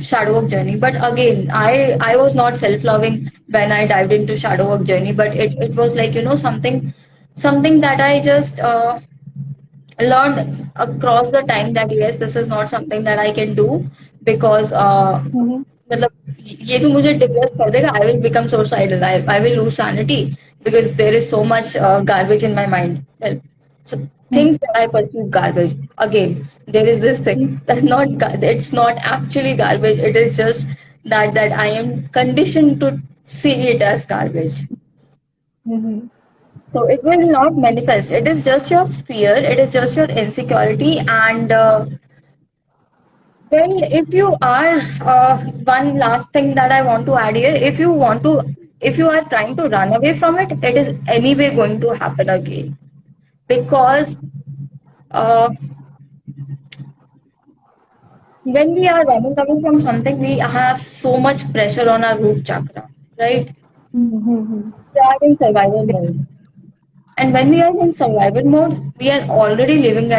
shadow work journey. But again, I was not self loving when I dived into shadow work journey, but it was like something that I just learned across the time that yes, this is not something that I can do because
Mm-hmm.
मतलब ये तो मुझे depress कर देगा. I will become suicidal. I will lose sanity because there is so much garbage in my mind. Well, so things that I perceive garbage. Again, there is this thing that's not it's not actually garbage. It is just that I am conditioned to see it as garbage.
Mm-hmm.
So it will not manifest. It is just your fear. It is just your insecurity. And well, if you are one last thing that I want to add here, if you are trying to run away from it, it is anyway going to happen again because uh, when we are running away from something, we have so much pressure on our root chakra, right?
Mm-hmm.
We are in survival mode. And when we are in survival mode, we are already living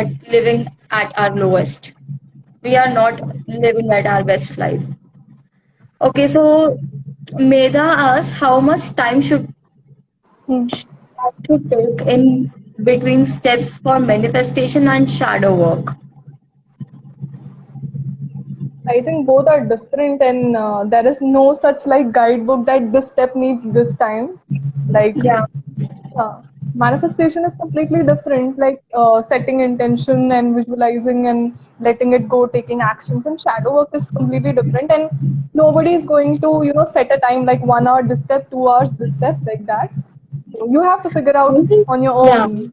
at our lowest. We are not living at our best life. Okay, so Meda asked how much time should take in between steps for manifestation and shadow work.
I think both are different, and there is no such like guidebook that this step needs this time. Like
Yeah,
manifestation is completely different, like setting intention and visualizing and letting it go, taking actions. And shadow work is completely different, and nobody is going to set a time like 1 hour this step, 2 hours this step, like that. So you have to figure out on your
yeah,
own.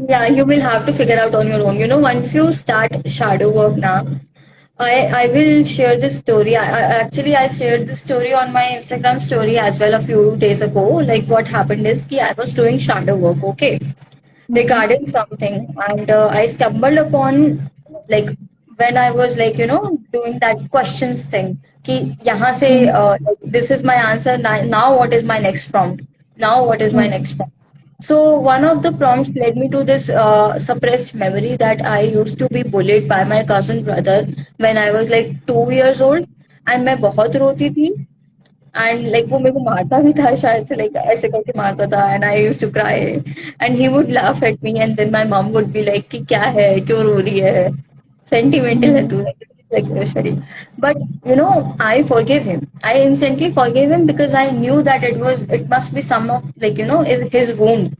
yeah. You will have to figure out on your own. Once you start shadow work now, I will share this story. I shared this story on my Instagram story as well a few days ago. Like what happened is कि I was doing shadow work, okay,
Mm-hmm.
regarding something, and I stumbled upon like when I was like doing that questions thing. कि यहाँ से like, this is my answer. Now what is my next prompt? Now what is my next prompt? So one of the prompts led me to this suppressed memory that I used to be bullied by my cousin brother when I was like 2 years old, and मैं बहुत रोती थी. And like वो मेरे को मारता भी था शायद से लाइक ऐसे करके मारता था and I used to cry and he would laugh at me and then my mom would be like कि क्या है क्यों रो रही है सेंटिमेंटल है तू like Shari. But I forgave him. I instantly forgave him because I knew that it must be some of like his wound.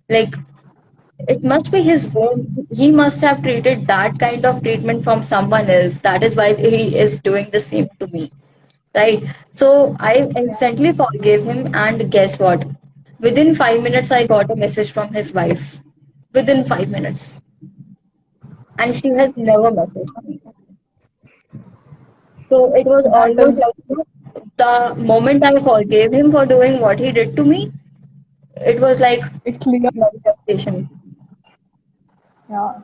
Like It must be his wound. He must have treated that kind of treatment from someone else. That is why he is doing the same to me. Right? So I instantly forgave him, and guess what? Within 5 minutes, I got a message from his wife. Within 5 minutes. And she has never messaged me. So it was
That
almost
is,
like, the moment I forgave him for doing what he did to me, it was like
it clear.
manifestation.
Yeah.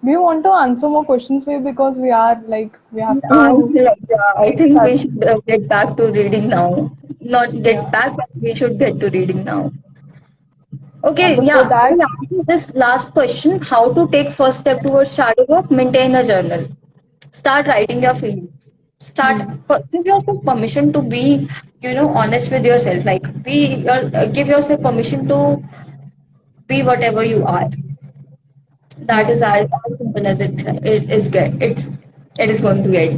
Do you want to answer more questions, maybe, because we are like we have
I'm
to
like, yeah, I think we
start.
should get back to reading now. Not get
Yeah.
back, but we should get to reading now.
Yeah.
Okay,
Before
yeah.
that,
I'll answer this last question. How to take first step towards shadow work? Maintain a journal. Start writing your feelings. Start give yourself permission to be, honest with yourself. Like give yourself permission to be whatever you are. That is
yes.
as simple as it is get. It is going to get.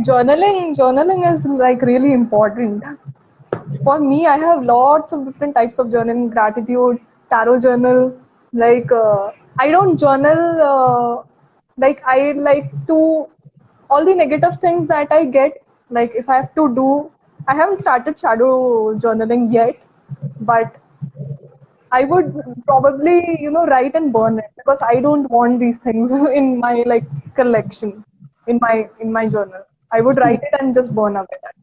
Journaling is like really important. For me, I have lots of different types of journaling: gratitude, tarot journal. Like I don't journal. Like I like to all the negative things that I get. Like if I have to do, I haven't started shadow journaling yet, but I would probably write and burn it because I don't want these things in my like collection in my journal. I would write it and just burn away that.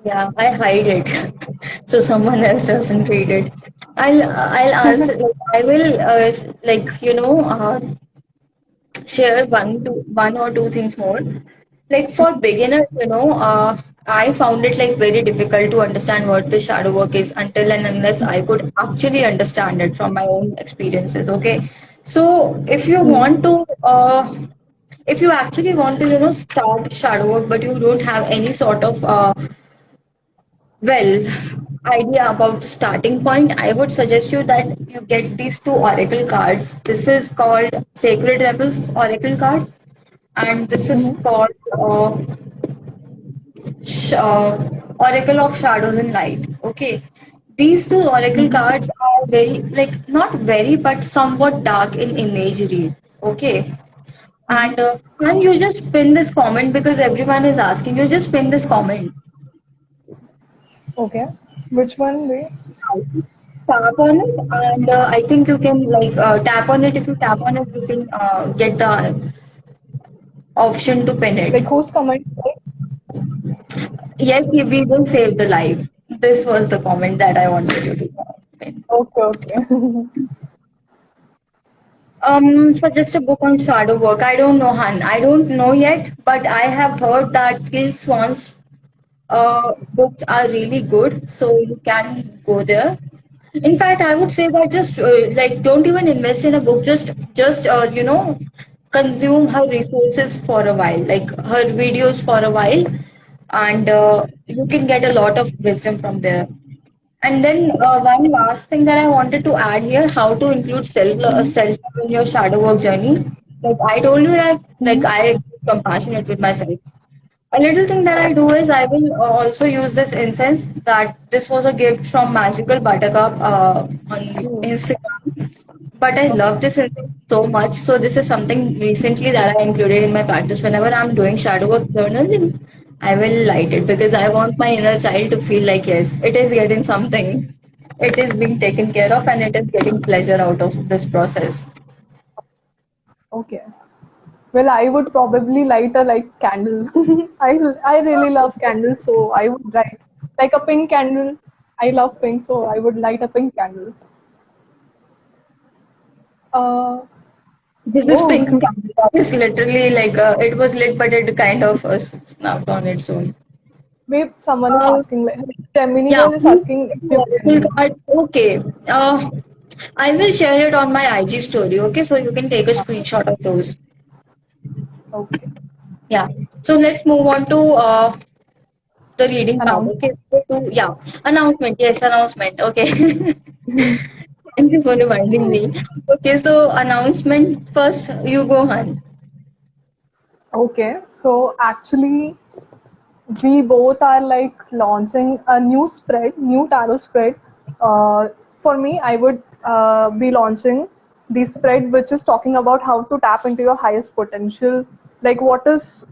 Yeah, I hide it so someone else doesn't read it. I'll answer. Like, I will share one or two things more. Like for beginners, I found it like very difficult to understand what the shadow work is until and unless I could actually understand it from my own experiences. Okay, so if you actually want to start shadow work, but you don't have any sort of well, idea about the starting point, I would suggest you that you get these two oracle cards. This is called Sacred Rebels Oracle card, and this is called Oracle of Shadows and Light. Okay, these two oracle cards are very, like, not very, but somewhat dark in imagery. Okay, and you just pin this comment because everyone is asking. You just pin this comment.
Okay, which one? Wait.
Tap on it, and I think you can tap on it. If you tap on it, you can get the option to pin it.
Like who's comment? Right?
Yes, we will save the live. This was the comment that I wanted you to pin.
Okay, okay.
For just a book on shadow work, I don't know, Han. I don't know yet, but I have heard that Gil Swan's books are really good, so you can go there. In fact, I would say that just don't even invest in a book. Just consume her resources for a while, like her videos for a while, and you can get a lot of wisdom from there. And then one last thing that I wanted to add here: how to include self love in your shadow work journey. Like I told you that I am compassionate with myself. A little thing that I do is I will also use this incense. That this was a gift from Magical Buttercup on
Hmm.
Instagram. But I love
Okay.
this incense so much. So this is something recently that I included in my practice. Whenever I'm doing shadow work journaling, I will light it because I want my inner child to feel like yes, it is getting something. It is being taken care of and it is getting pleasure out of this process.
Okay. Well, I would probably light a like candle. I really love candles, so I would light like a pink candle. I love pink, so I would light a pink candle. Uh
This is
oh,
pink candle. That is literally it was lit, but it kind of snapped on its own.
wait, someone is
Uh,
asking like Gemini
yeah,
girl is asking if you
Oracle
can.
card. Okay. I will share it on my IG story. Okay, so you can take a screenshot of those.
Okay.
Yeah. So let's move on to the reading part. Okay.
Announcement.
Yeah, announcement. Yes, announcement. Okay. Thank you for reminding me. Okay, so announcement first. You go, Han.
Okay. So actually we both are like launching a new spread, new tarot spread. For me, I would be launching the spread which is talking about how to tap into your highest potential. Like, what is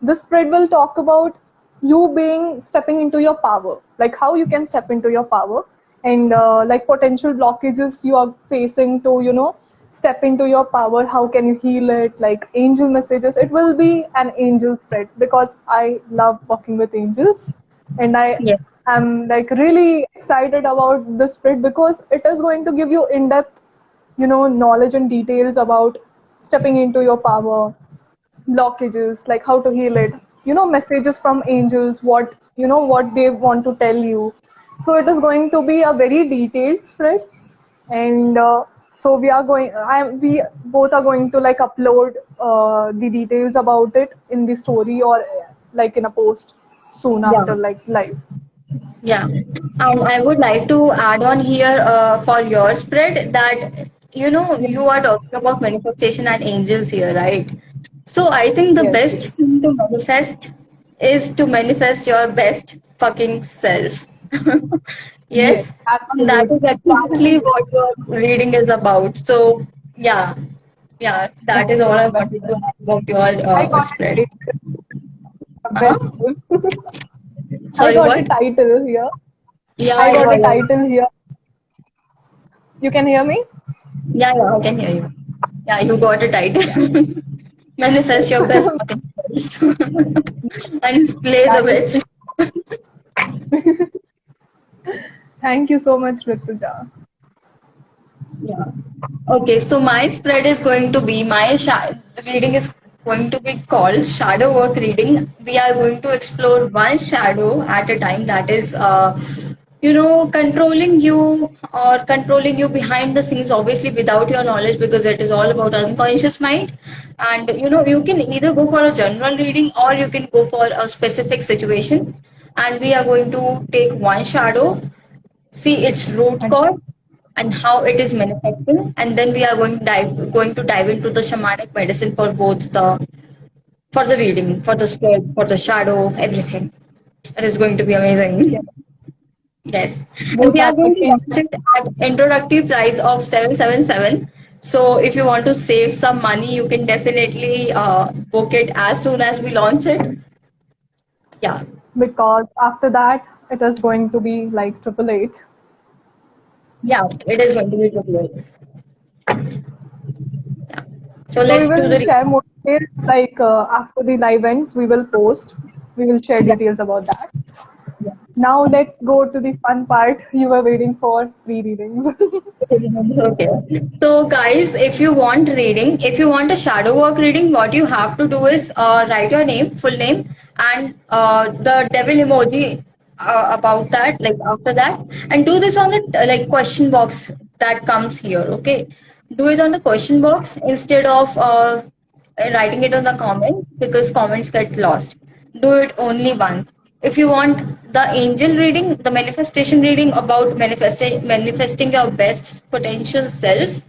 this spread will talk about you being stepping into your power, like how you can step into your power, and like potential blockages you are facing to, step into your power, how can you heal it, like angel messages. It will be an angel spread because I love working with angels, and I
Yes.
am like really excited about this spread because it is going to give you in-depth, knowledge and details about stepping into your power, blockages, like how to heal it, messages from angels, what they want to tell you. So it is going to be a very detailed spread, and so we both are going to like upload the details about it in the story, or like in a post soon
Yeah.
after like live.
Yeah, and I would like to add on here for your spread that
Yeah.
you are talking about manifestation and angels here, right? So I think the
Yes,
best
yes,
thing to manifest is to manifest your best fucking self.
yes,
Yes, and that is
absolutely.
exactly what your reading is about. So yeah, yeah, that is all I
Excellent,
wanted to
excellent.
add about your
I got
spread.
a title, best
Uh-huh.
self. I
Sorry,
got a
what?
title here.
Yeah,
I got
yeah,
a
yeah.
title here. You can hear me?
Yeah, yeah, I can hear you. Yeah, you got it right.
Yeah.
Manifest your best fucking self and slay the
That is.
bitch.
Thank you so much, Rituja.
Yeah. Okay, so my spread is going to be reading is going to be called shadow work reading. We are going to explore one shadow at a time, that is controlling you or controlling you behind the scenes, obviously without your knowledge, because it is all about unconscious mind. And you can either go for a general reading or you can go for a specific situation. And we are going to take one shadow, see its root
And
cause and how it is manifesting, and then we are going to dive into the shamanic medicine for both the for the reading, for the spread, for the shadow, everything. It is going to be
yeah,
amazing. Yes, and
both
we
are
are going to
looking.
launch it at introductory price of 777. So if you want to save some money, you can definitely book it as soon as we launch it. Yeah,
Because after that it is going to be like triple eight.
yeah, it is going to be good. So
So we
let's do
will
the
share
reading.
more details like after the live ends. We will post. We will share
Yeah.
details about that.
Yeah.
Now let's go to the fun part you were waiting for: free readings.
Okay. So, guys, if you want a shadow work reading, what you have to do is write your name, full name, and the devil emoji about that, like after that, and do this on the like question box that comes here. Okay, do it on the question box instead of writing it on the comments, because comments get lost. Do it only once. If you want the angel reading, the manifestation reading about manifesting your best potential self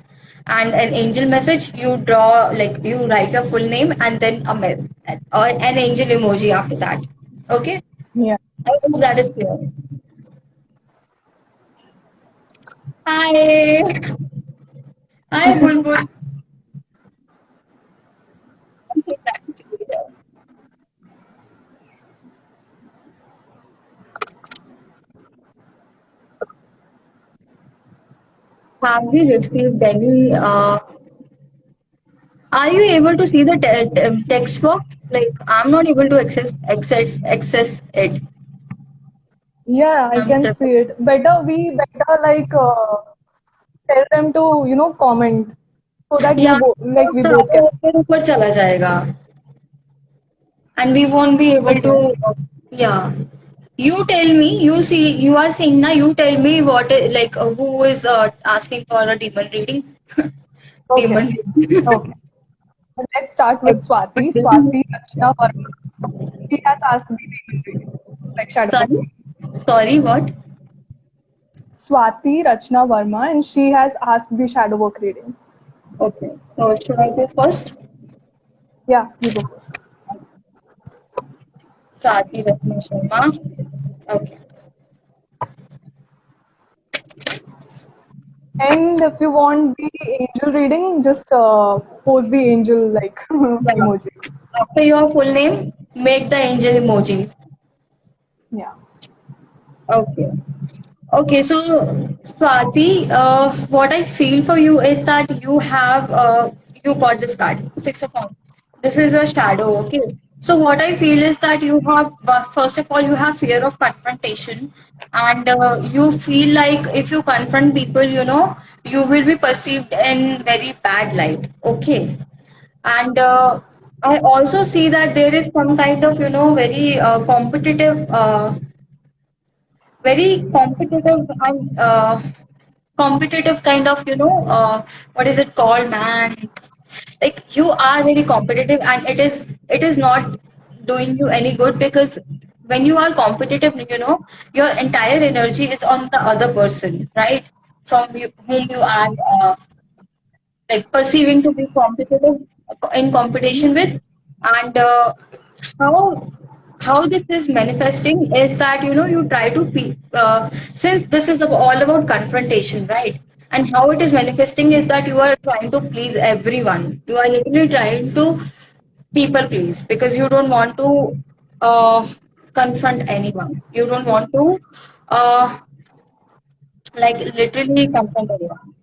and an angel message, you draw, like you write your full name and then or an angel emoji after that. Okay,
Yeah.
I hope that is clear. Hi. Hi, Bulbul. I'm so glad to see you here. Have we received any are you able to see the text box? Like I'm not able to access it.
Yeah, I
I'm
can see it. We better like tell them to comment so that
yeah,
like we
तो
both
आगे
can.
ऊपर ऊपर चला जाएगा and we won't be able to
Okay.
yeah. You tell me. You are saying now. You tell me like who is asking for a demon reading?
Okay.
Demon reading.
Okay. Let's start with
Okay.
Swati. Swati Rachna Verma. She has asked me like shadow book.
Sorry, sorry. What?
Swati Rachna Verma, and she has asked the shadow work reading.
Okay. So should I go first?
Yeah, you go first.
Swati Ratna Sharma. Okay.
And if you want the angel reading, just post the angel like
Yeah.
emoji.
After your full name, make the angel emoji.
Yeah.
Okay. Okay, so Swati, what I feel for you is that you got this card, Six of Wands. This is a shadow, okay? So what I feel is that you have, first of all, you have fear of confrontation, and you feel like if you confront people, you will be perceived in very bad light, okay? And I also see that there is some kind of, very competitive and competitive kind of what is it called, man, like you are very competitive, and it is not doing you any good, because when you are competitive, your entire energy is on the other person, right, from you, whom you are like perceiving to be competitive in competition with. And how how this is manifesting is that you try to since this is all about confrontation, right, and how it is manifesting is that you are trying to please everyone, you are literally trying to people please, because you don't want to uh, confront anyone, you don't want to uh, like literally confront anyone.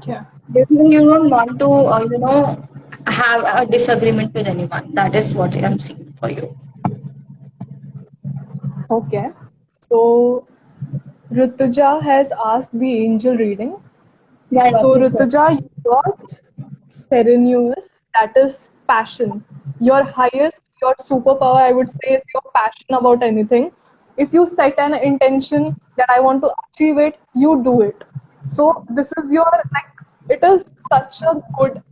Yeah.
Basically, you don't want to, have a disagreement with anyone. That is what I'm seeing for you.
Okay. So Rutuja has asked the angel reading.
Yeah, yeah,
So
please go.
Rutuja, you got Serenus, that is passion. Your highest, your superpower, I would say, is your passion about anything. If you set an intention that I want to achieve it, you do it. So this is your like it is such a good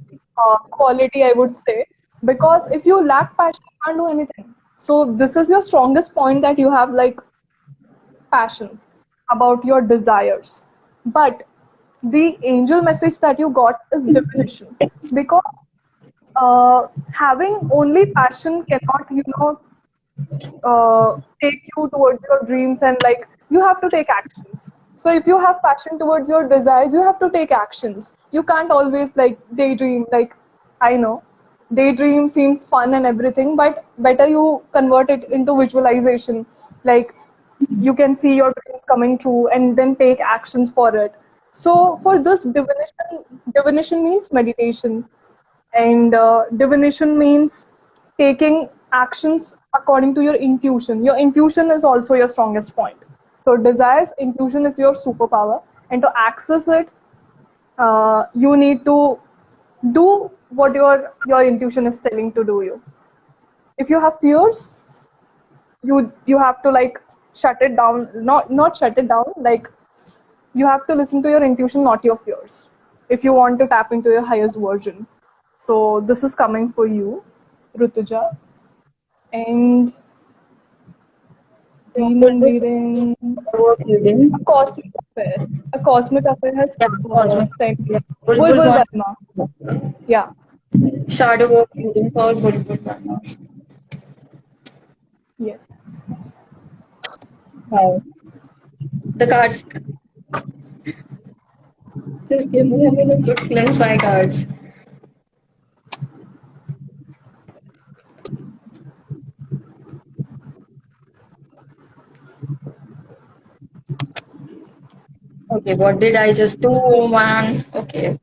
quality, I would say, because if you lack passion, you can't do anything. So this is your strongest point that you have like passions, about your desires. But the angel message that you got is definition. Because having only passion cannot, take you towards your dreams, and like you have to take actions. So if you have passion towards your desires, you have to take actions. You can't always like daydream. Like, I know daydream seems fun and everything, but better you convert it into visualization. Like, you can see your dreams coming true and then take actions for it. So for this divination means meditation, and divination means taking actions according to your intuition. Your intuition is also your strongest point. So desires, intuition is your superpower, and to access it, you need to do what your intuition is telling to do. You, if you have fears, you have to like shut it down. Not shut it down. Like, you have to listen to your intuition, not your fears, if you want to tap into your highest version. So this is coming for you, Rutuja. And demon
Bulbul
reading,
work
a
reading.
cosmic affair. A cosmic affair has
Yeah, cosmic.
sent
Yeah. Bulbul
Bulbul
want
Verma. Yeah.
shadow work reading for Bulbul Verma.
Yes.
Wow. The cards. Just give me a minute to cleanse my cards. Okay, what did I just do, man? Okay.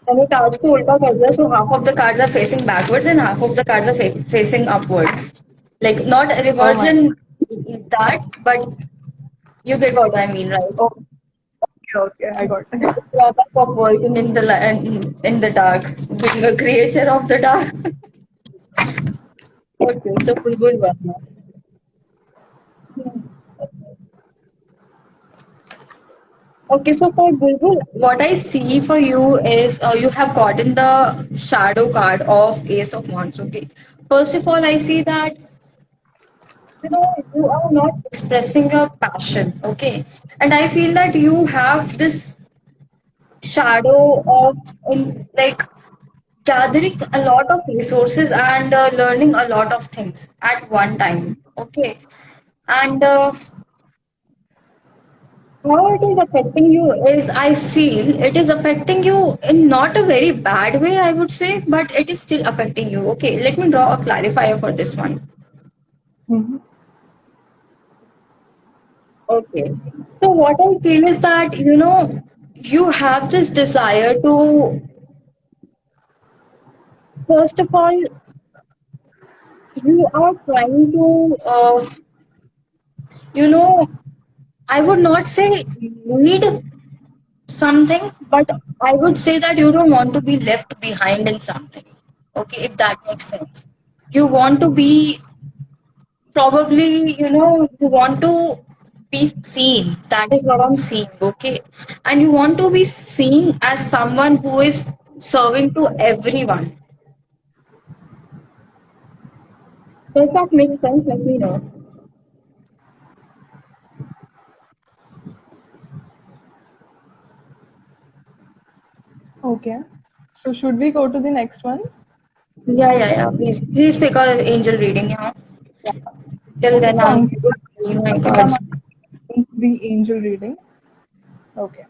मैंने cards को उल्टा कर दिया, so half of the cards are facing backwards and half of the cards are facing upwards. Like not
Oh
reverse
my.
in that, but you get what I mean, right?
Oh, okay, okay, I got it.
The drawback of working in the in the dark, being a creature of the dark. Okay, so Bulbul Verma. Okay, so for Bulbul, what I see for you is you have gotten the shadow card of Ace of Wands. Okay, first of all, I see that you are not expressing your passion. Okay, and I feel that you have this shadow of in like gathering a lot of resources and learning a lot of things at one time. Okay. And how it is affecting you is, I feel it is affecting you in not a very bad way, I would say, but it is still affecting you. Okay, let me draw a clarifier for this one.
Mm-hmm.
Okay. So what I feel is that, you have this desire to, first of all, you are trying to, you know, I would not say need something, but I would say that you don't want to be left behind in something. Okay, if that makes sense. You want to be, probably, you want to be seen. That is what I'm seeing. Okay. And you want to be seen as someone who is serving to everyone. Does that make sense? Let me know.
Okay. So should we go to the next one?
Yeah, yeah, yeah. Please pick a angel reading. Till
Okay.
then,
So
I'm
Ankita,
reading my
Ankita
cards.
Mani, the angel reading. Okay.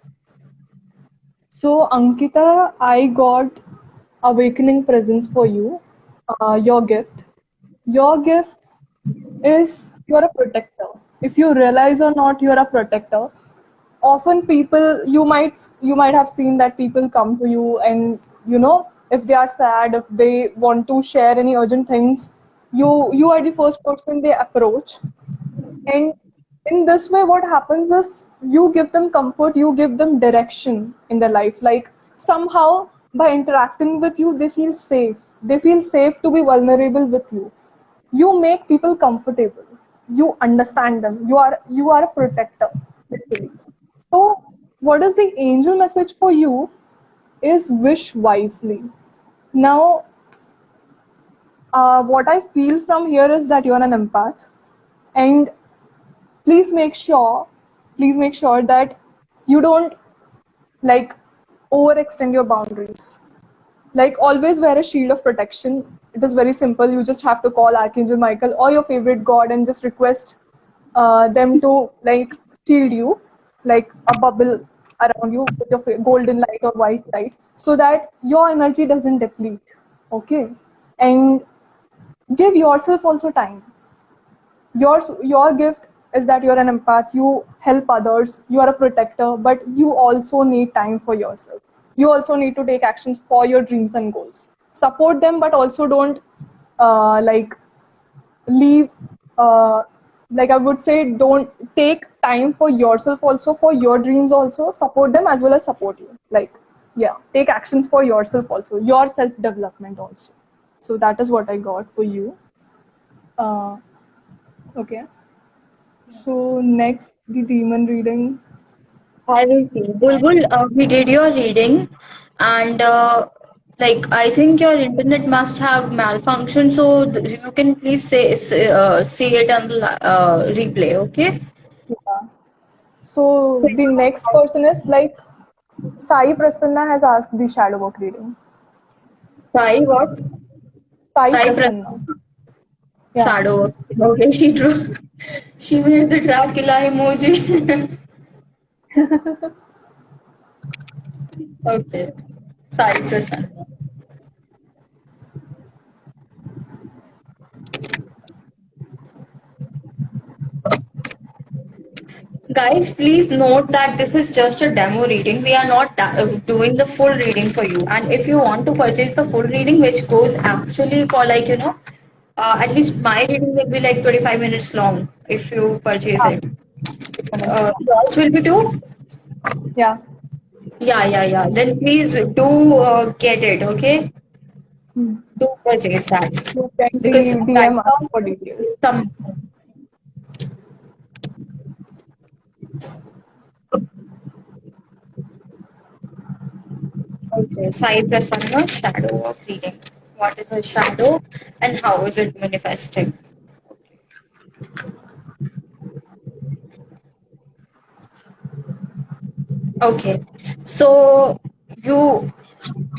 So Ankita, I got awakening presence for you. Your gift. Your gift is you're a protector. If you realize or not, you're a protector. Often people, you might have seen that people come to you, and if they are sad, if they want to share any urgent things, you are the first person they approach. And in this way, what happens is you give them comfort, you give them direction in their life. Like somehow by interacting with you, they feel safe. They feel safe to be vulnerable with you. You make people comfortable. You understand them. You are a protector, literally. So what is the angel message for you is wish wisely. Now, what I feel from here is that you're an empath, and please make sure please make sure that you don't like overextend your boundaries. Like always wear a shield of protection. It is very simple. You just have to call Archangel Michael or your favorite god and just request them to like shield you, like a bubble around you with your golden light or white light, so that your energy doesn't deplete. Okay. And give yourself also time. Your gift is that you're an empath, you help others, you are a protector, but you also need time for yourself. You also need to take actions for your dreams and goals. Support them, but also don't like leave uh, like I would say, don't take time for yourself also, for your dreams also. Support them as well as support you. Like, yeah, take actions for yourself also, your self development also. So that is what I got for you. uh, okay. So next, the demon reading.
I will see. Bulbul, we did your reading, and I think your internet must have malfunction, so you can please see it on the replay, okay?
Yeah. So the next person is like Sai Prasanna has asked the shadow work reading.
Sai what?
Sai
Cypress
Prasanna. Yeah.
shadow. Okay, she drew. She made the Dracula emoji. Okay, Cypress. Guys, please note that this is just a demo reading. We are not doing the full reading for you. And if you want to purchase the full reading, which goes actually for at least my reading will be like 25 minutes long if you purchase
Yeah.
it.
2 minutes. Yeah.
Yours will be too?
Yeah.
Yeah, yeah, yeah. Then please do get it, okay?
Hmm.
Do purchase that.
You can
Because right
DM us
now,
for details.
some. Okay, Sai Prasanna, shadow of reading. What is a shadow and how is it manifesting? Okay, so you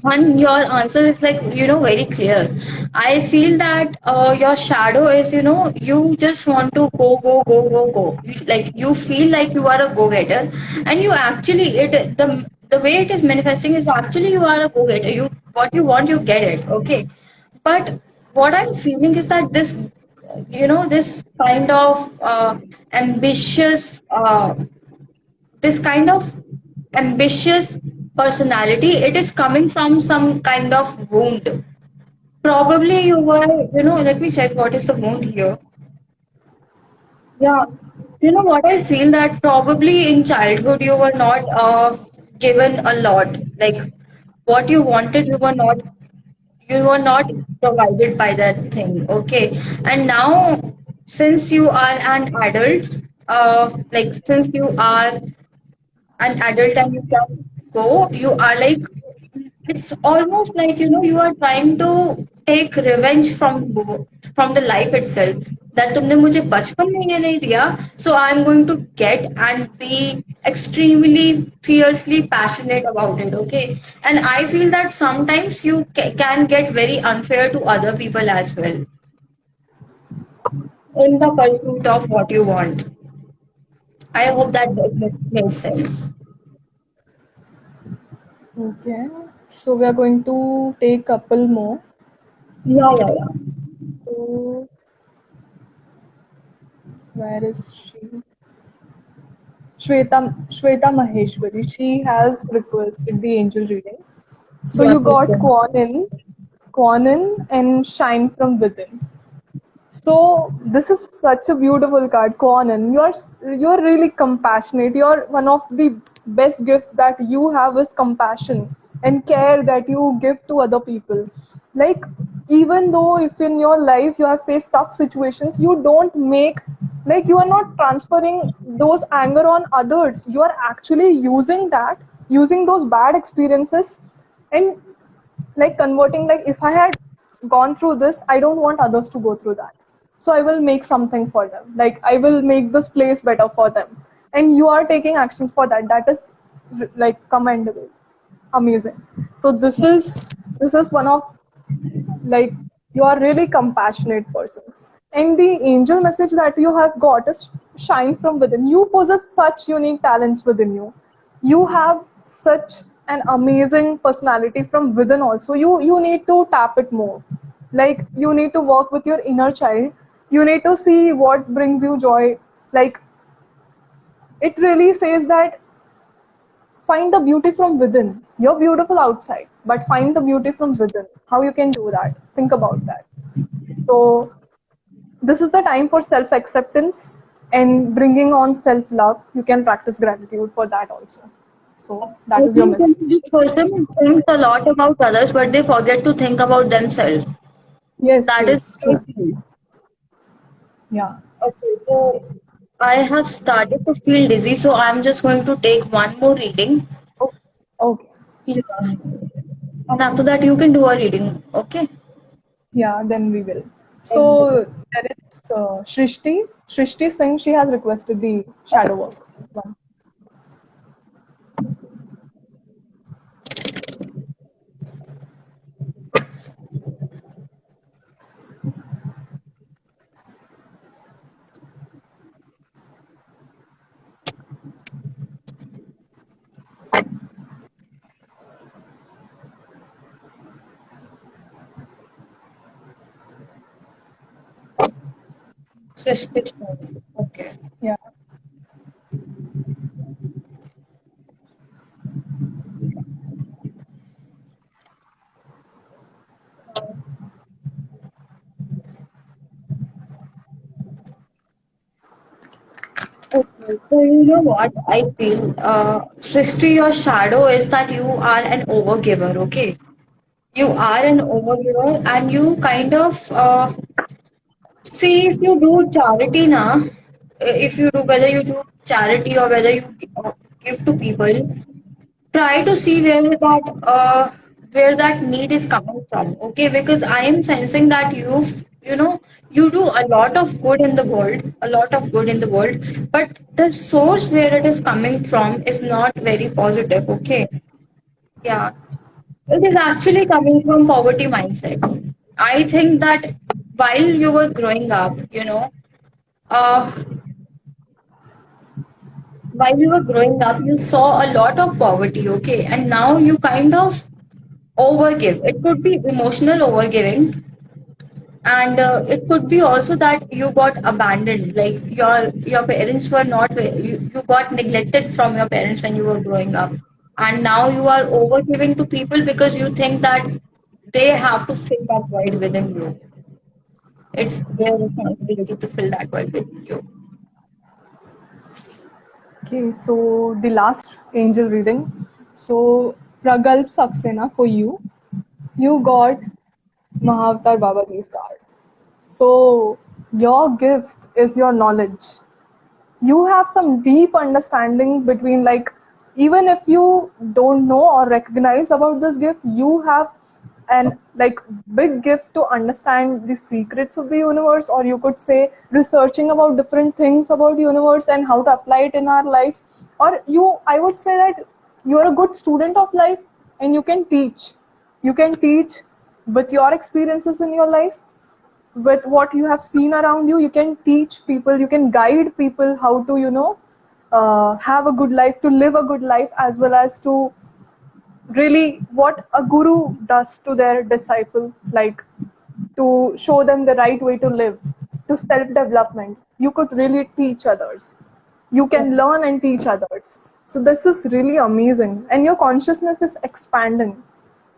And your answer is like, very clear. I feel that your shadow is, you just want to go, go, go, go, go. Like you feel like you are a go-getter, and you actually the way it is manifesting is actually you are a go-getter. You what you want, you get it. Okay, but what I'm feeling is that this kind of ambitious this kind of ambitious personality, it is coming from some kind of wound. Probably you were, let me check what is the wound here. Yeah, what I feel that probably in childhood you were not given a lot. Like what you wanted, you were not provided by that thing. Okay, and now since you are an adult, like since you are an adult and you can go, you are like, it's almost like, you are trying to take revenge from the life itself, that तुमने मुझे बचपन में ये नहीं दिया, so I'm going to get and be extremely fiercely passionate about it. Okay, and I feel that sometimes you can get very unfair to other people as well in the pursuit of what you want. I hope that makes sense.
Okay. So we are going to take couple more.
Yeah, yeah, yeah.
So where is she? Shweta Maheshwari. She has requested the angel reading. So
Yeah,
you got Quanin and Shine from Within. So this is such a beautiful card, Quanin. You're really compassionate. You're one of the best gifts that you have is compassion and care that you give to other people. Like even though if in your life you have faced tough situations, you don't make like you are not transferring those anger on others. You are actually using those bad experiences and like converting, like if I had gone through this, I don't want others to go through that, so I will make something for them, like I will make this place better for them, and you are taking actions for that. That is like commendable, amazing. So this is one of, like, you are really compassionate person, and the angel message that you have got is shine from within. You possess such unique talents within you. You have such an amazing personality from within also. You need to tap it more. Like you need to work with your inner child. You need to see what brings you joy. Like it really says that find the beauty from within. You're beautiful outside, but find the beauty from within. How you can do that? Think about that. So this is the time for self acceptance and bringing on self love. You can practice gratitude for that also. So that
I
is your
think
message.
this person thinks a lot about others, but they forget to think about themselves.
Yes,
That is
yes,
what
true.
I feel.
Yeah.
Okay, so I have started to feel dizzy, so I'm just going to take one more reading.
Oh, okay.
Yeah. And after that, you can do a reading. Okay.
Yeah, then we will.
And
So there is Shrishti. Shrishti Singh. She has requested the shadow work one.
suspicion. Okay.
Yeah.
Okay, so you know what I feel? Srishti, your shadow is that you are an overgiver, okay? You are an overgiver and you kind of see, if you do charity now, if you do, whether you do charity or whether you give to people, try to see where that need is coming from. Okay, because I am sensing that you do a lot of good in the world, a lot of good in the world, but the source where it is coming from is not very positive. Okay, yeah. It is actually coming from poverty mindset. I think that while you were growing up, uh, while you were growing up, you saw a lot of poverty, okay, and now you kind of overgive. It could be emotional overgiving, and it could be also that you got abandoned, like your parents were not you got neglected from your parents when you were growing up, and now you are overgiving to people because you think that they have to fill that void within you. It's their responsibility to fill that void within you.
Okay, so the last angel reading. So Pragalp Saxena, for you, you got Mahavatar Babaji's card. So your gift is your knowledge. You have some deep understanding between, like, even if you don't know or recognize about this gift, you have an like big gift to understand the secrets of the universe, or you could say researching about different things about the universe and how to apply it in our life. Or you, I would say that you are a good student of life, and you can teach with your experiences in your life, with what you have seen around you. You can teach people, you can guide people how to, have a good life, to live a good life, as well as to really what a guru does to their disciple, like to show them the right way to live, to self development. You could really teach others, you can learn and teach others. So this is really amazing, and your consciousness is expanding.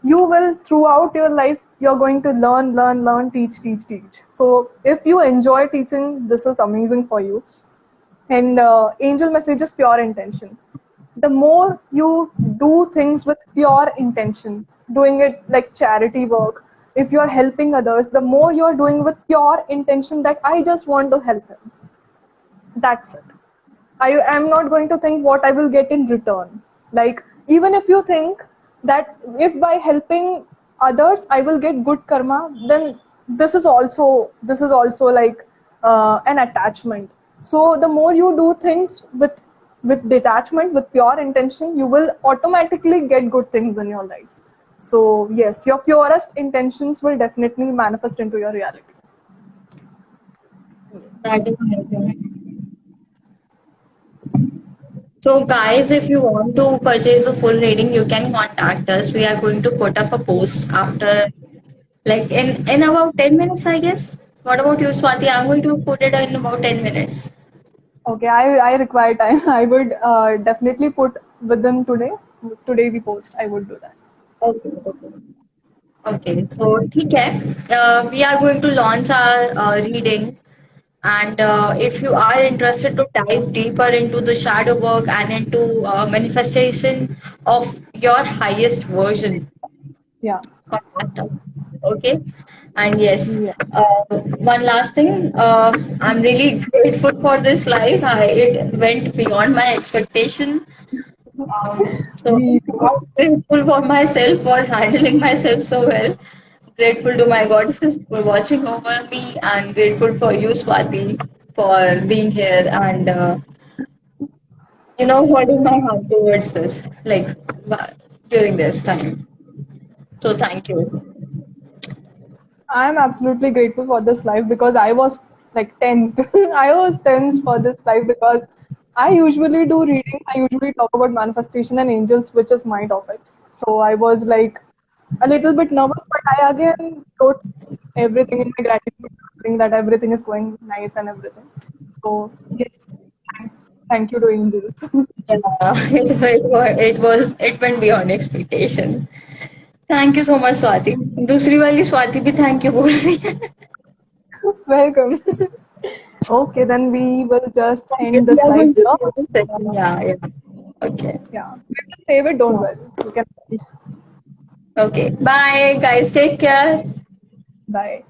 You will, throughout your life, you're going to learn, teach. So if you enjoy teaching, this is amazing for you. And angel message is pure intention. The more you do things with pure intention, doing it like charity work, if you're helping others, the more you're doing with pure intention that I just want to help him, that's it. I am not going to think what I will get in return. Like, even if you think that if by helping others I will get good karma, then this is also like an attachment. So the more you do things with detachment, with pure intention, you will automatically get good things in your life. So yes, your purest intentions will definitely manifest into your reality.
That is amazing. So, guys, if you want to purchase the full reading, you can contact us. We are going to put up a post after, like in about 10 minutes, I guess. What about you, Swati? I'm going to put it in about 10 minutes.
Okay, I require time. I would definitely put within today the post. I would do that.
Okay. Okay. Okay. So, ठीक है. We are going to launch our reading. And if you are interested to dive deeper into the shadow work and into manifestation of your highest version,
Yeah.
contact us. Okay. And yes,
Yeah.
one last thing. I'm really grateful for this life. It went beyond my expectation. So
Me
I'm
too.
grateful for myself for handling myself so well. Grateful to my goddesses for watching over me, and grateful for you, Swati, for being here and holding my hand towards this, like during this time. So thank you.
I'm absolutely grateful for this life because I was like tensed. I was tensed for this life because I usually do reading. I usually talk about manifestation and angels, which is my topic. So I was like a little bit nervous, but I again wrote everything in my gratitude, saying that everything is going nice and everything. So yes, thank you to angels.
Yeah, it went beyond expectation. Thank you so much Swati दूसरी वाली स्वाति भी thank you बोल रही है
Welcome. Okay, then we will just
Okay,
end
we
this
are
live
going to
here.
save this session. Yeah. Okay.
Yeah, we will save it. Don't worry. You can.
Okay. Bye, guys. Take care.
Bye.